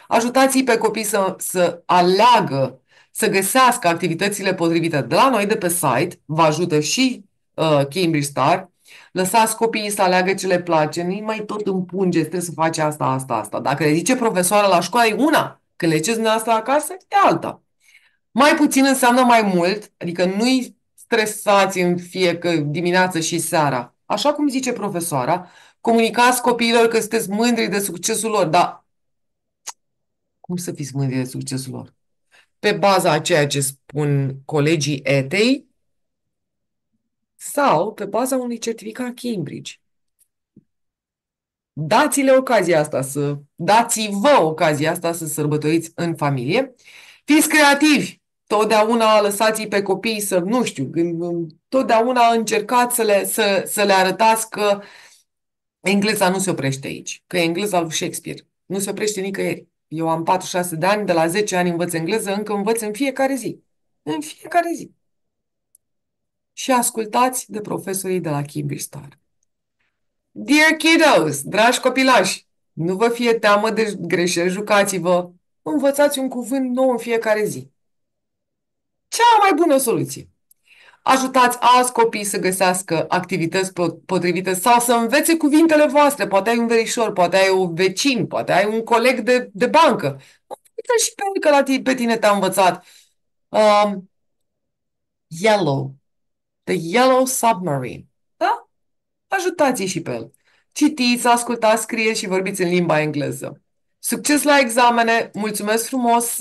E: Ajutați-i pe copii să aleagă, să găsească activitățile potrivite de la noi de pe site, vă ajută și Cambridge Star. Lăsați copiii să aleagă ce le place, nu-i mai tot împungeți, trebuie să faci asta. Dacă le zice profesoara la școală, e una, când le ziceți dumneavoastră acasă, e alta. Mai puțin înseamnă mai mult, adică nu-i stresați în fiecare dimineață și seara. Așa cum zice profesoara, comunicați copiilor că sunteți mândri de succesul lor, dar cum să fiți mândri de succesul lor? Pe baza a ceea ce spun colegii ETEI sau pe baza unui certificat Cambridge. Dați-vă ocazia asta să sărbătoriți în familie. Fiți creativi! Totdeauna lăsați-i pe copii să, nu știu, totdeauna încercați să le arătați că engleza nu se oprește aici, că e engleza lui Shakespeare. Nu se oprește nicăieri. Eu am 46 de ani, de la 10 ani învăț engleză, încă învăț în fiecare zi. În fiecare zi. Și ascultați de profesorii de la Cambridge Star. Dear kiddos, dragi copilași, Nu vă fie teamă de greșeli, jucați-vă. Învățați un cuvânt nou în fiecare zi. Cea mai bună soluție. Ajutați alți copii să găsească activități potrivite sau să învețe cuvintele voastre. Poate ai un verișor, poate ai un vecin, poate ai un coleg de bancă. Uite și pe el că pe tine te-a învățat. Yellow. The Yellow Submarine. Da? Ajutați-i și pe el. Citiți, ascultați, scrieți și vorbiți în limba engleză. Succes la examene! Mulțumesc frumos,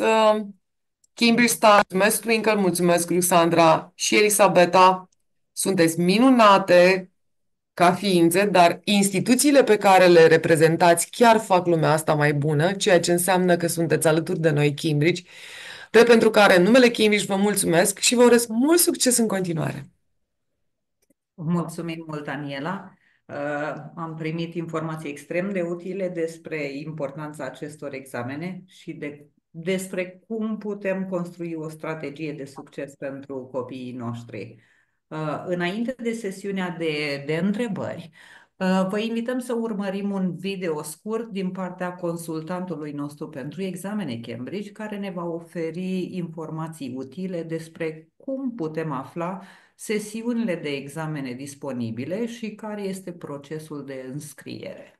E: Cambridge Star, mulțumesc Twinkle, mulțumesc Luxandra și Elisabeta. Sunteți minunate ca ființe, dar instituțiile pe care le reprezentați chiar fac lumea asta mai bună, ceea ce înseamnă că sunteți alături de noi, Cambridge, pentru care în numele Cambridge vă mulțumesc și vă urez mult succes în continuare.
A: Mulțumim mult, Daniela. Am primit informații extrem de utile despre importanța acestor examene și despre cum putem construi o strategie de succes pentru copiii noștri. Înainte de sesiunea de întrebări, vă invităm să urmărim un video scurt din partea consultantului nostru pentru examene Cambridge, care ne va oferi informații utile despre cum putem afla sesiunile de examene disponibile și care este procesul de înscriere.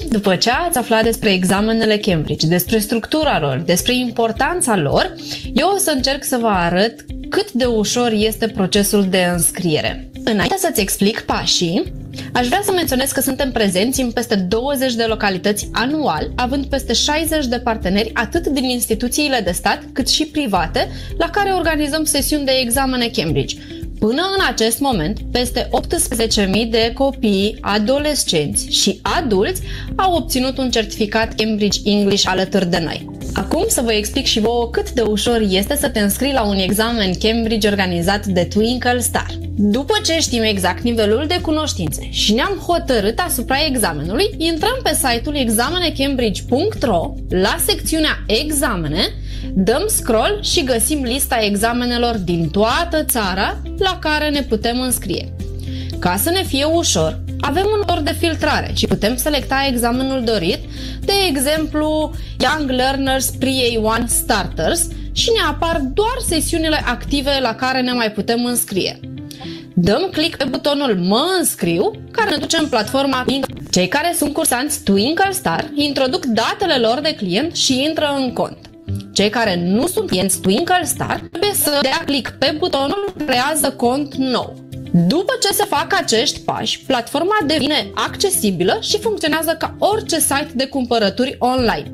F: După ce ați aflat despre examenele Cambridge, despre structura lor, despre importanța lor, eu o să încerc să vă arăt cât de ușor este procesul de înscriere. Înainte să-ți explic pașii, aș vrea să menționez că suntem prezenți în peste 20 de localități anual, având peste 60 de parteneri, atât din instituțiile de stat cât și private, la care organizăm sesiuni de examene Cambridge. Până în acest moment, peste 18.000 de copii, adolescenți și adulți au obținut un certificat Cambridge English alături de noi. Acum să vă explic și vouă cât de ușor este să te înscrii la un examen Cambridge organizat de Twinkle Star. După ce știm exact nivelul de cunoștințe și ne-am hotărât asupra examenului, intrăm pe site-ul examenecambridge.ro la secțiunea Examene, dăm scroll și găsim lista examenelor din toată țara la care ne putem înscrie. Ca să ne fie ușor, avem un motor de filtrare și putem selecta examenul dorit, de exemplu Young Learners Pre-A1 Starters, și ne apar doar sesiunile active la care ne mai putem înscrie. Dăm click pe butonul Mă înscriu, care ne duce în platforma Twinkle. Cei care sunt cursanți Twinkle Star introduc datele lor de client și intră în cont. Cei care nu sunt clienți Twinkle Star trebuie să dea click pe butonul Creează cont nou. După ce se fac acești pași, platforma devine accesibilă și funcționează ca orice site de cumpărături online.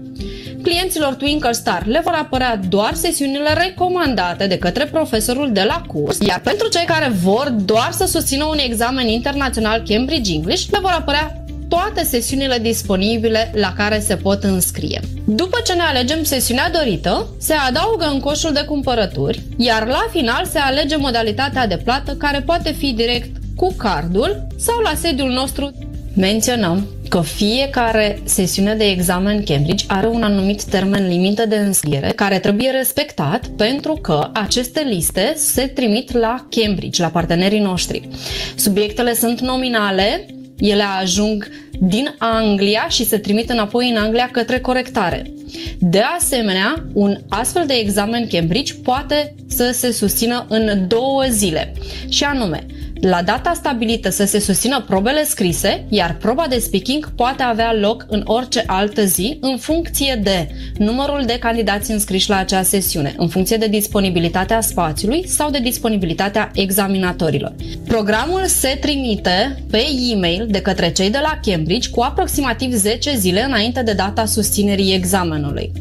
F: Clienților Twinkle Star le vor apărea doar sesiunile recomandate de către profesorul de la curs, iar pentru cei care vor doar să susțină un examen internațional Cambridge English, le vor apărea toate sesiunile disponibile la care se pot înscrie. După ce ne alegem sesiunea dorită, se adaugă în coșul de cumpărături, iar la final se alege modalitatea de plată, care poate fi direct cu cardul sau la sediul nostru. Menționăm că fiecare sesiune de examen Cambridge are un anumit termen limită de înscriere care trebuie respectat, pentru că aceste liste se trimit la Cambridge, la partenerii noștri. Subiectele sunt nominale, ele ajung din Anglia și se trimit înapoi în Anglia către corectare. De asemenea, un astfel de examen Cambridge poate să se susțină în 2 zile, și anume, la data stabilită să se susțină probele scrise, iar proba de speaking poate avea loc în orice altă zi, în funcție de numărul de candidați înscriși la acea sesiune, în funcție de disponibilitatea spațiului sau de disponibilitatea examinatorilor. Programul se trimite pe e-mail de către cei de la Cambridge cu aproximativ 10 zile înainte de data susținerii examenului.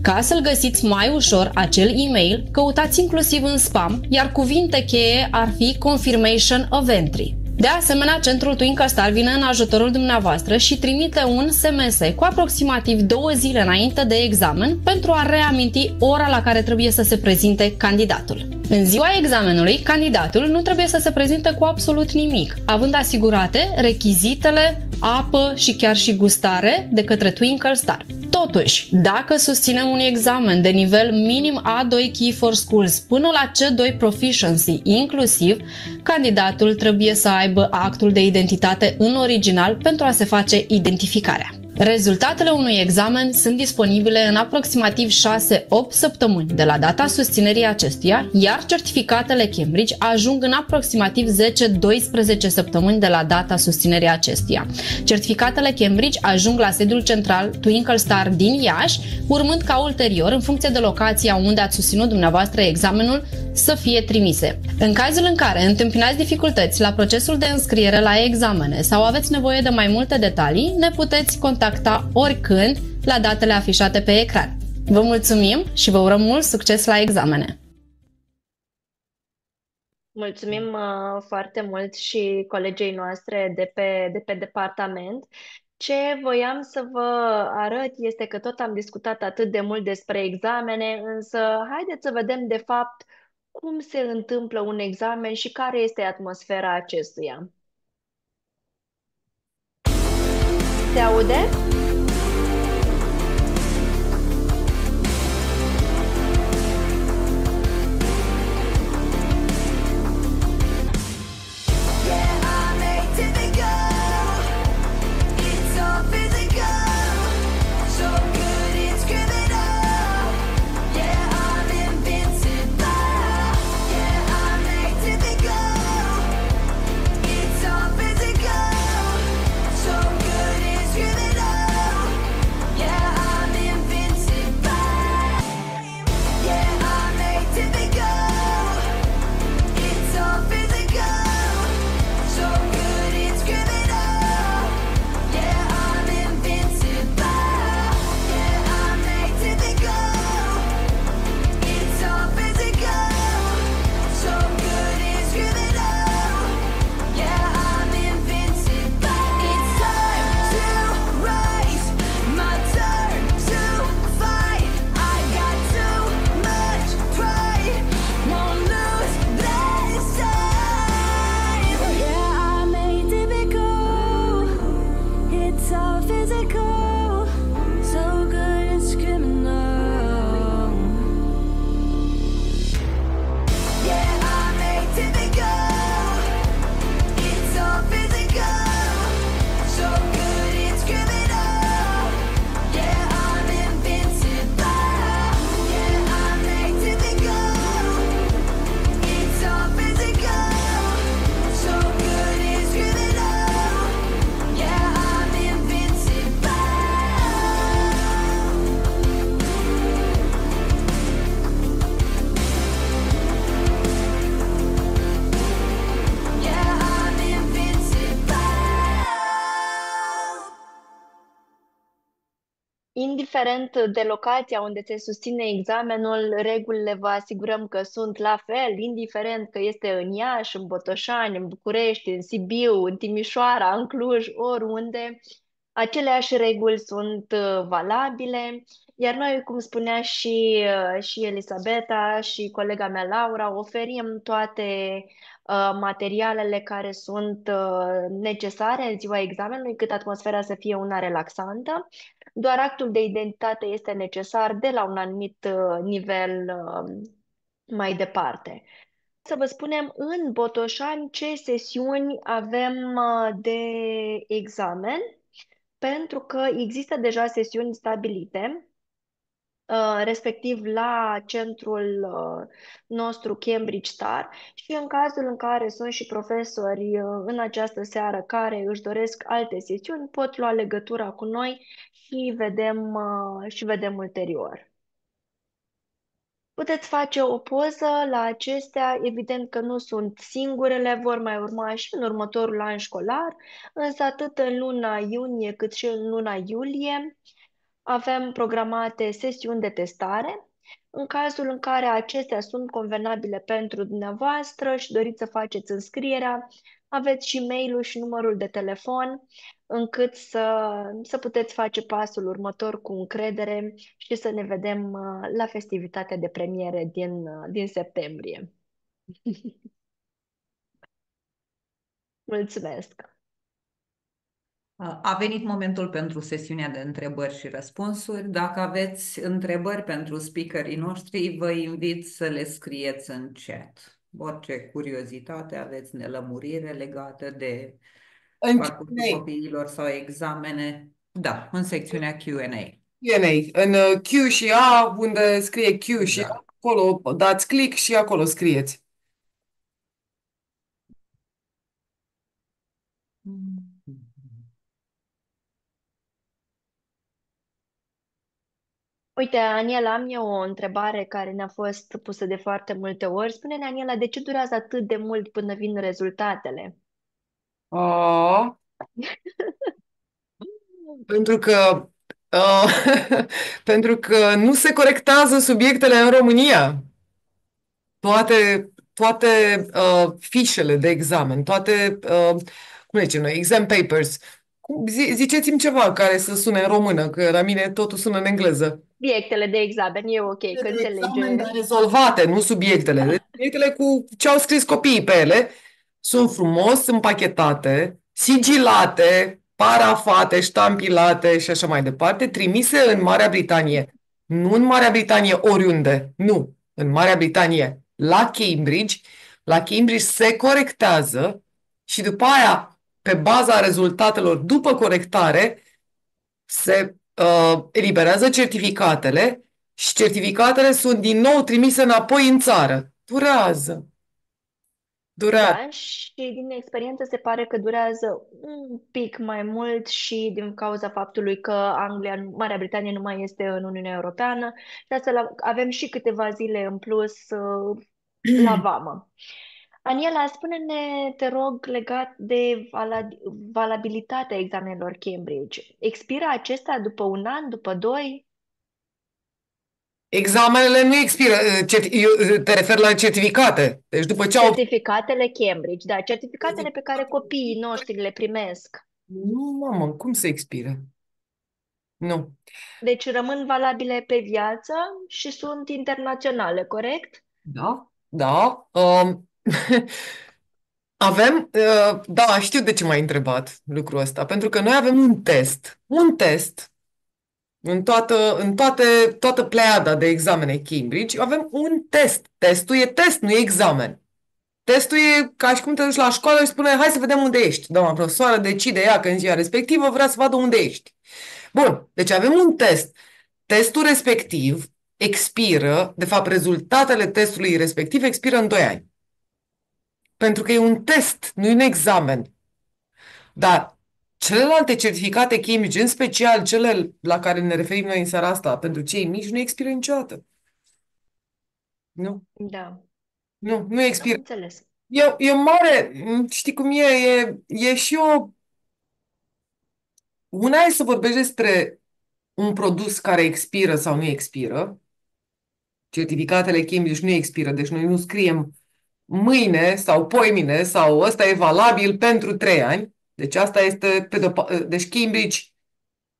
F: Ca să-l găsiți mai ușor, acel e-mail, căutați inclusiv în spam, iar cuvinte cheie ar fi Confirmation of Entry. De asemenea, centrul Twinkle Star vine în ajutorul dumneavoastră și trimite un SMS cu aproximativ 2 zile înainte de examen pentru a reaminti ora la care trebuie să se prezinte candidatul. În ziua examenului, candidatul nu trebuie să se prezinte cu absolut nimic, având asigurate rechizitele, apă și chiar și gustare de către Twinkle Star. Totuși, dacă susținem un examen de nivel minim A2 Key for Schools până la C2 Proficiency inclusiv, candidatul trebuie să aibă actul de identitate în original pentru a se face identificarea. Rezultatele unui examen sunt disponibile în aproximativ 6-8 săptămâni de la data susținerii acestuia, iar certificatele Cambridge ajung în aproximativ 10-12 săptămâni de la data susținerii acestuia. Certificatele Cambridge ajung la sediul central Twinkle Star din Iași, urmând ca ulterior, în funcție de locația unde ați susținut dumneavoastră examenul, să fie trimise. În cazul în care întâmpinați dificultăți la procesul de înscriere la examene sau aveți nevoie de mai multe detalii, ne puteți contacta oricând la datele afișate pe ecran. Vă mulțumim și vă urăm mult succes la examene!
C: Mulțumim foarte mult și colegei noastre de pe departament. Ce voiam să vă arăt este că tot am discutat atât de mult despre examene, însă haideți să vedem de fapt cum se întâmplă un examen și care este atmosfera acestuia. Se aude? Indiferent de locația unde se susține examenul, regulile vă asigurăm că sunt la fel, indiferent că este în Iași, în Botoșani, în București, în Sibiu, în Timișoara, în Cluj, oriunde, aceleași reguli sunt valabile, iar noi, cum spunea și Elisabeta și colega mea Laura, oferim toate materialele care sunt necesare în ziua examenului, cât atmosfera să fie una relaxantă. Doar actul de identitate este necesar de la un anumit nivel mai departe. Să vă spunem în Botoșani ce sesiuni avem de examen, pentru că există deja sesiuni stabilite, respectiv la centrul nostru Cambridge Star, și în cazul în care sunt și profesori în această seară care își doresc alte sesiuni, pot lua legătura cu noi și vedem ulterior. Puteți face o poză la acestea, evident că nu sunt singurele, vor mai urma și în următorul an școlar, însă atât în luna iunie cât și în luna iulie avem programate sesiuni de testare. În cazul în care acestea sunt convenabile pentru dumneavoastră și doriți să faceți înscrierea, aveți și mail-ul și numărul de telefon încât să puteți face pasul următor cu încredere și să ne vedem la festivitatea de premiere din septembrie. Mulțumesc!
A: A venit momentul pentru sesiunea de întrebări și răspunsuri. Dacă aveți întrebări pentru speakerii noștri, vă invit să le scrieți în chat. Orice curiozitate aveți, nelămurire legată de parcursul copiilor sau examene, Da, în secțiunea Q&A.
E: Q&A. În Q și A, unde scrie Q și
A: Da.
E: acolo dați click și acolo scrieți.
C: Uite, Aniela, am eu o întrebare care ne-a fost pusă de foarte multe ori. Spune-ne, Aniela, de ce durează atât de mult până vin rezultatele?
E: A, pentru că pentru că nu se corectează subiectele în România. Toate fișele de examen, toate, cum le zicem noi, exam papers. Ziceți-mi ceva care să sune în română, că la mine totul sună în engleză.
C: Subiectele de examen, e ok, că
E: De examen,
C: înțelege.
E: dar rezolvate, nu subiectele. Deci subiectele cu ce au scris copiii pe ele sunt frumos împachetate, sigilate, parafate, ștampilate și așa mai departe, trimise în Marea Britanie. Nu în Marea Britanie oriunde, nu. În Marea Britanie, la Cambridge. La Cambridge se corectează și după aia, pe baza rezultatelor după corectare, se eliberează certificatele și certificatele sunt din nou trimise înapoi în țară. Durează.
C: Da, și din experiență se pare că durează un pic mai mult și din cauza faptului că Marea Britanie nu mai este în Uniunea Europeană și astfel avem și câteva zile în plus la vamă. Aniela, spune-ne, te rog, legat de valabilitatea examenelor Cambridge. Expiră acestea după un an, după doi?
E: Examenele nu expiră. Te refer la certificate. Deci după ce au...
C: Certificatele Cambridge, da, certificatele pe care copiii noștri le primesc.
E: Nu, mamă, cum se expiră? Nu.
C: Deci rămân valabile pe viață și sunt internaționale, corect?
E: Da? Da. Avem, da, știu de ce m-ai întrebat lucrul ăsta. Pentru că noi avem un test. Un test. Toată pleiada de examene Cambridge, avem un test. Testul e test, nu e examen. Testul e ca și cum te duci la școală și spune, hai să vedem unde ești. Doamna profesoară decide ea că în ziua respectivă vrea să vadă unde ești. Bun, deci avem un test. Testul respectiv expiră, de fapt rezultatele testului respectiv expiră în 2 ani. Pentru că e un test, nu e un examen. Dar celelalte certificate Cambridge, în special cele la care ne referim noi în seara asta, pentru cei mici, nu expiră niciodată. Nu,
C: Da,
E: nu
C: am
E: expiră.
C: înțeles.
E: E mare, știi cum e și o... Una e să vorbești despre un produs care expiră sau nu expiră. Certificatele Cambridge nu expiră, deci noi nu scriem mâine sau poimine sau ăsta e valabil pentru 3 ani. Deci asta este, deci Cambridge,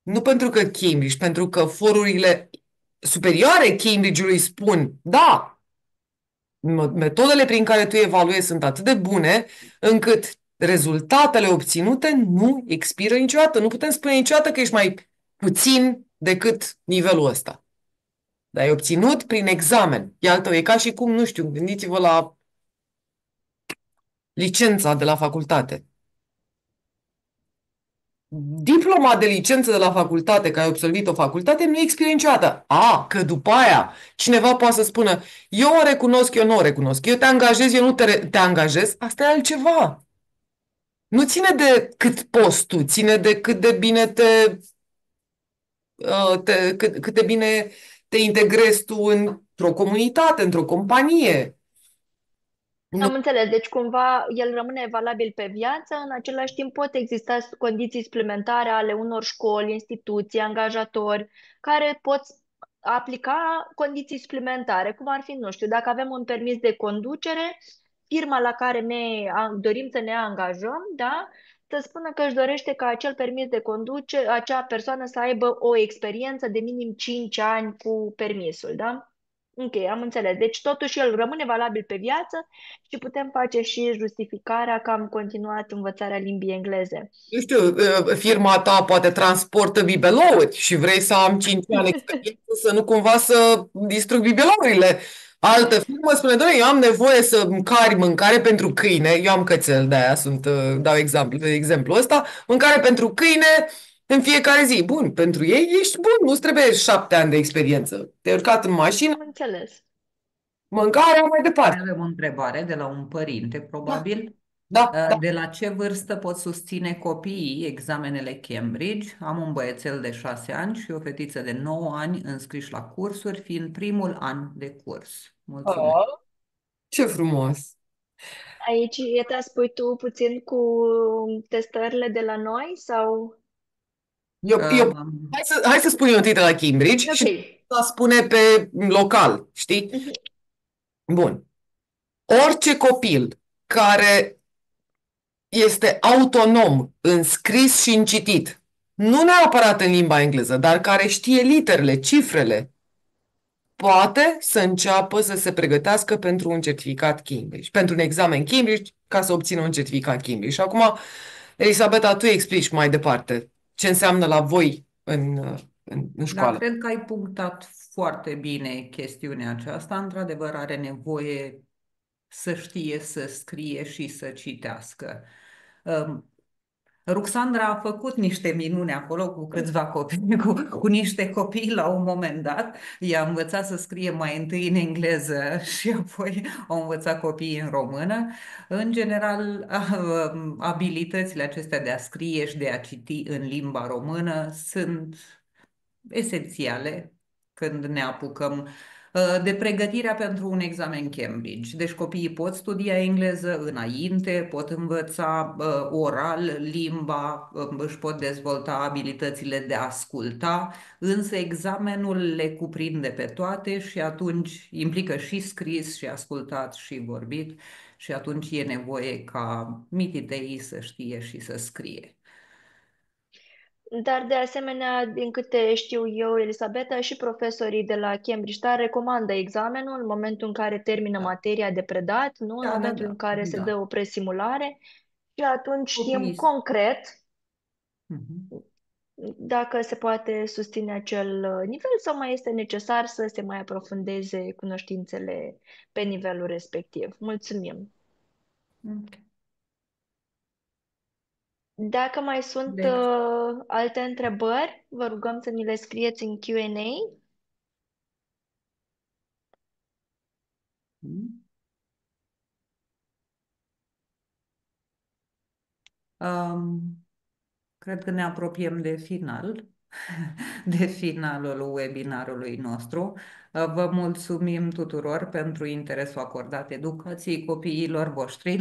E: nu pentru că Cambridge, pentru că forurile superioare Cambridge-ului spun, da, metodele prin care tu evaluezi sunt atât de bune încât rezultatele obținute nu expiră niciodată. Nu putem spune niciodată că ești mai puțin decât nivelul ăsta. Dar e obținut prin examen. Iată, e ca și cum, nu știu, gândiți-vă la licența de la facultate. Diploma de licență de la facultate, că ai absolvit o facultate, nu expiră niciodată. Că după aia cineva poate să spună, eu o recunosc, eu nu o recunosc, eu te angajez, eu nu te angajez, asta e altceva. Nu ține de cât poți tu, ține de cât de bine cât de bine te integrezi tu într-o comunitate, într-o companie. Nu.
C: Am înțeles. Deci, cumva, el rămâne valabil pe viață, în același timp pot exista condiții suplimentare ale unor școli, instituții, angajatori, care pot aplica condiții suplimentare, cum ar fi, nu știu, dacă avem un permis de conducere, firma la care dorim să ne angajăm, da, să spună că își dorește ca acel permis de conducere, acea persoană să aibă o experiență de minim 5 ani cu permisul, da? Ok, am înțeles. Deci totuși el rămâne valabil pe viață și putem face și justificarea că am continuat învățarea limbii engleze.
E: Nu știu, firma ta poate transportă bibelouri și vrei să am 5 ani experiență să nu cumva să distrug bibelourile. Altă firmă spune, doamne, eu am nevoie să cari mâncare pentru câine, eu am cățel, de-aia dau exemplu ăsta, mâncare pentru câine, în fiecare zi. Bun, pentru ei ești bun, nu-ți trebuie 7 ani de experiență. Te-ai urcat în mașină,
C: Am înțeles.
E: mâncarea, mai
A: Mai
E: departe.
A: avem o întrebare de la un părinte,
E: Da,
A: probabil.
E: da, da.
A: De la ce vârstă pot susține copiii examenele Cambridge? Am un băiețel de 6 ani și o fetiță de 9 ani înscriși la cursuri, fiind primul an de curs. Mulțumesc!
E: Oh, ce frumos!
C: Aici te spui tu puțin cu testările de la noi sau...
E: Hai să spun eu întâi de la Cambridge
C: Ok.
E: și să spune pe local, știi?
C: Mhm.
E: Bun. Orice copil care este autonom în scris și în citit, nu neapărat în limba engleză, dar care știe literele, cifrele, poate să înceapă să se pregătească pentru un certificat Cambridge, pentru un examen Cambridge, ca să obțină un certificat Cambridge. Și acum, Elisabeta, tu explici mai departe ce înseamnă la voi în
A: Da,
E: școală.
A: cred că ai punctat foarte bine chestiunea aceasta. Într-adevăr, are nevoie să știe să scrie și să citească. Ruxandra a făcut niște minuni acolo cu câțiva copii, cu niște copii la un moment dat. I-a învățat să scrie mai întâi în engleză și apoi au învățat copiii în română. În general, abilitățile acestea de a scrie și de a citi în limba română sunt esențiale când ne apucăm de pregătirea pentru un examen Cambridge. Deci copiii pot studia engleză înainte, pot învăța oral limba, își pot dezvolta abilitățile de a asculta, însă examenul le cuprinde pe toate și atunci implică și scris, și ascultat, și vorbit și atunci e nevoie ca mititeii să știe și să scrie.
C: Dar de asemenea, din câte știu eu, Elisabeta, și profesorii de la Cambridge Star recomandă examenul în momentul în care termină
A: Da,
C: materia de predat, nu? În
A: da, da,
C: momentul în
A: da.
C: care se dă
A: Da.
C: o presimulare și atunci știm
A: Copiii.
C: concret
A: Mhm.
C: dacă se poate susține acel nivel sau mai este necesar să se mai aprofundeze cunoștințele pe nivelul respectiv. Mulțumim!
A: Ok.
C: Dacă mai sunt
A: Deci,
C: alte întrebări, vă rugăm să ni le scrieți în Q&A.
A: um, cred că ne apropiem de final, de finalul webinarului nostru. Vă mulțumim tuturor pentru interesul acordat educației copiilor voștri.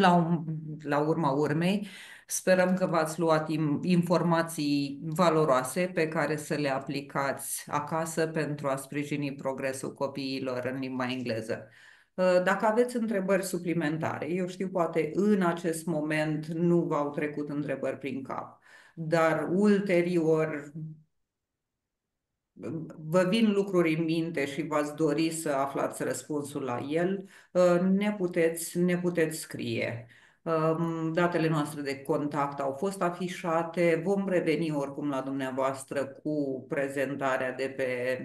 A: La urma urmei, sperăm că v-ați luat informații valoroase pe care să le aplicați acasă pentru a sprijini progresul copiilor în limba engleză. Dacă aveți întrebări suplimentare, eu știu, poate în acest moment nu v-au trecut întrebări prin cap, dar ulterior vă vin lucruri în minte și v-ați dori să aflați răspunsul la el, ne puteți scrie. Datele noastre de contact au fost afișate, vom reveni oricum la dumneavoastră cu prezentarea de pe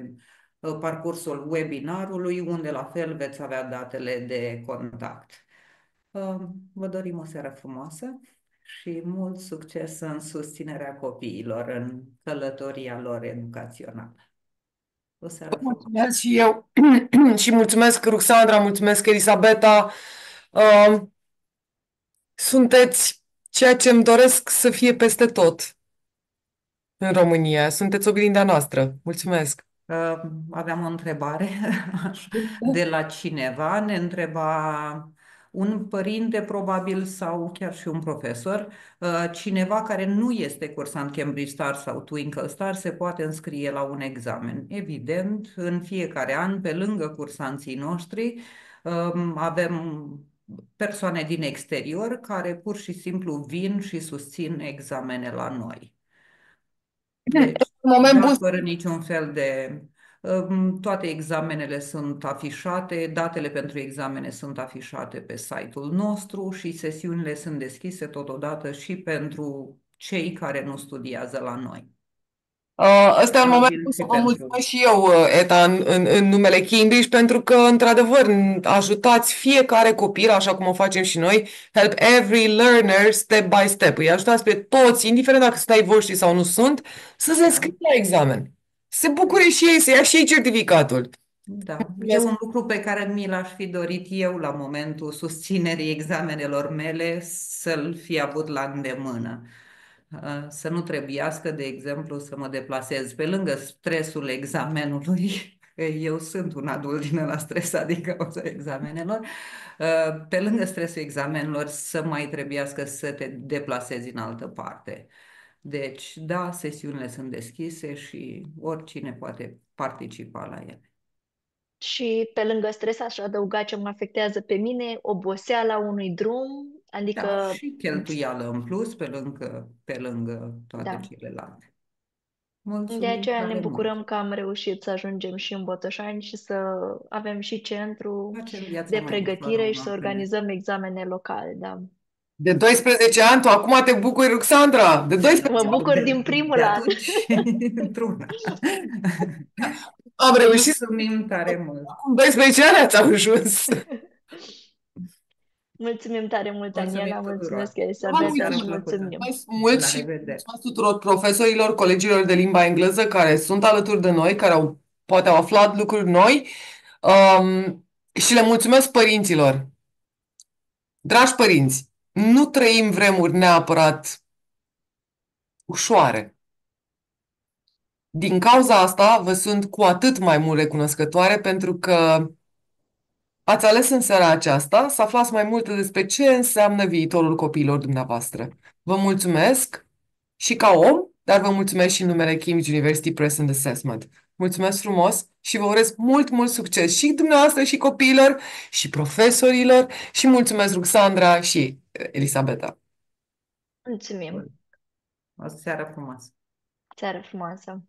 A: parcursul webinarului, unde la fel veți avea datele de contact. Vă dorim o seară frumoasă și mult succes în susținerea copiilor în călătoria lor educațională. O seară frumoasă!
E: Mulțumesc și eu și mulțumesc, Ruxandra, mulțumesc, Elisabeta. Uh, Sunteți ceea ce îmi doresc să fie peste tot în România. Sunteți oglinda noastră. Mulțumesc.
A: Aveam o întrebare de la cineva, ne întreba un părinte probabil sau chiar și un profesor, cineva care nu este cursant Cambridge Star sau Twinkle Star se poate înscrie la un examen. Evident, în fiecare an, pe lângă cursanții noștri, avem persoane din exterior care pur și simplu vin și susțin examene la noi. Deci,
E: Un moment bun.
A: da, fără niciun fel de... Toate examenele sunt afișate, datele pentru examene sunt afișate pe site-ul nostru și sesiunile sunt deschise totodată și pentru cei care nu studiază la noi.
E: Ăsta e un moment
A: Probabil
E: să
A: și
E: vă
A: pentru...
E: mulțumesc și eu, Eta, în numele Cambridge, pentru că, într-adevăr, ajutați fiecare copil, așa cum o facem și noi, help every learner step by step. Îi ajutați pe toți, indiferent dacă sunt ai voștri sau nu sunt, să se
A: Da,
E: înscrie la examen. Să se bucure și ei, să ia și ei certificatul.
A: da. E
E: Mulțumesc.
A: un lucru pe care mi l-aș fi dorit eu la momentul susținerii examenelor mele să-l fi avut la îndemână. Să nu trebuiască, de exemplu, să mă deplasez pe lângă stresul examenului. Eu sunt un adult din ăla stresat din cauza examenelor. Pe lângă stresul examenelor să mai trebuiască să te deplasezi în altă parte. Deci, da, sesiunile sunt deschise și oricine poate participa la ele.
C: Și pe lângă stres aș adăuga ce mă afectează pe mine, oboseala unui drum,
A: Da,
C: adică,
A: și cheltuială în plus pe lângă toate
C: da.
A: celelalte.
C: De
A: Mulțumim
C: aceea ne
A: tare mult!
C: bucurăm că am reușit să ajungem și în Botoșani și să avem și centru
A: Facem viața
C: de
A: mai ușoară
C: pregătire și să
A: unor tineri.
C: organizăm examene locale, da.
E: De 12 ani, tu acum te bucuri, Ruxandra. De
C: Mă
E: 12 ani
C: bucur din primul
A: De
C: an.
A: atunci, într-una.
E: am reușit să...
A: Mulțumim tare mult!
E: Acum 12 ani ați ajuns.
C: Mulțumim tare mult,
A: Mulțumim
C: Aniela, mulțumesc,
A: tuturor!
E: Am
A: O
C: Elisabeta,
A: seară
C: și
E: uitat.
A: plăcută!
C: mulțumim.
E: Mulțumesc mult
A: La
E: și
A: revedere!
E: mulțumesc tuturor profesorilor, colegilor de limba engleză care sunt alături de noi, care poate au aflat lucruri noi, și le mulțumesc părinților. Dragi părinți, nu trăim vremuri neapărat ușoare. Din cauza asta vă sunt cu atât mai mult recunoscătoare pentru că ați ales în seara aceasta să aflați mai multe despre ce înseamnă viitorul copiilor dumneavoastră. Vă mulțumesc și ca om, dar vă mulțumesc și în numele Cambridge University Press and Assessment. Mulțumesc frumos și vă urez mult, mult succes și dumneavoastră și copiilor și profesorilor și mulțumesc Ruxandra și Elisabeta.
C: Mulțumim.
A: O seară frumoasă!
C: Seară frumoasă.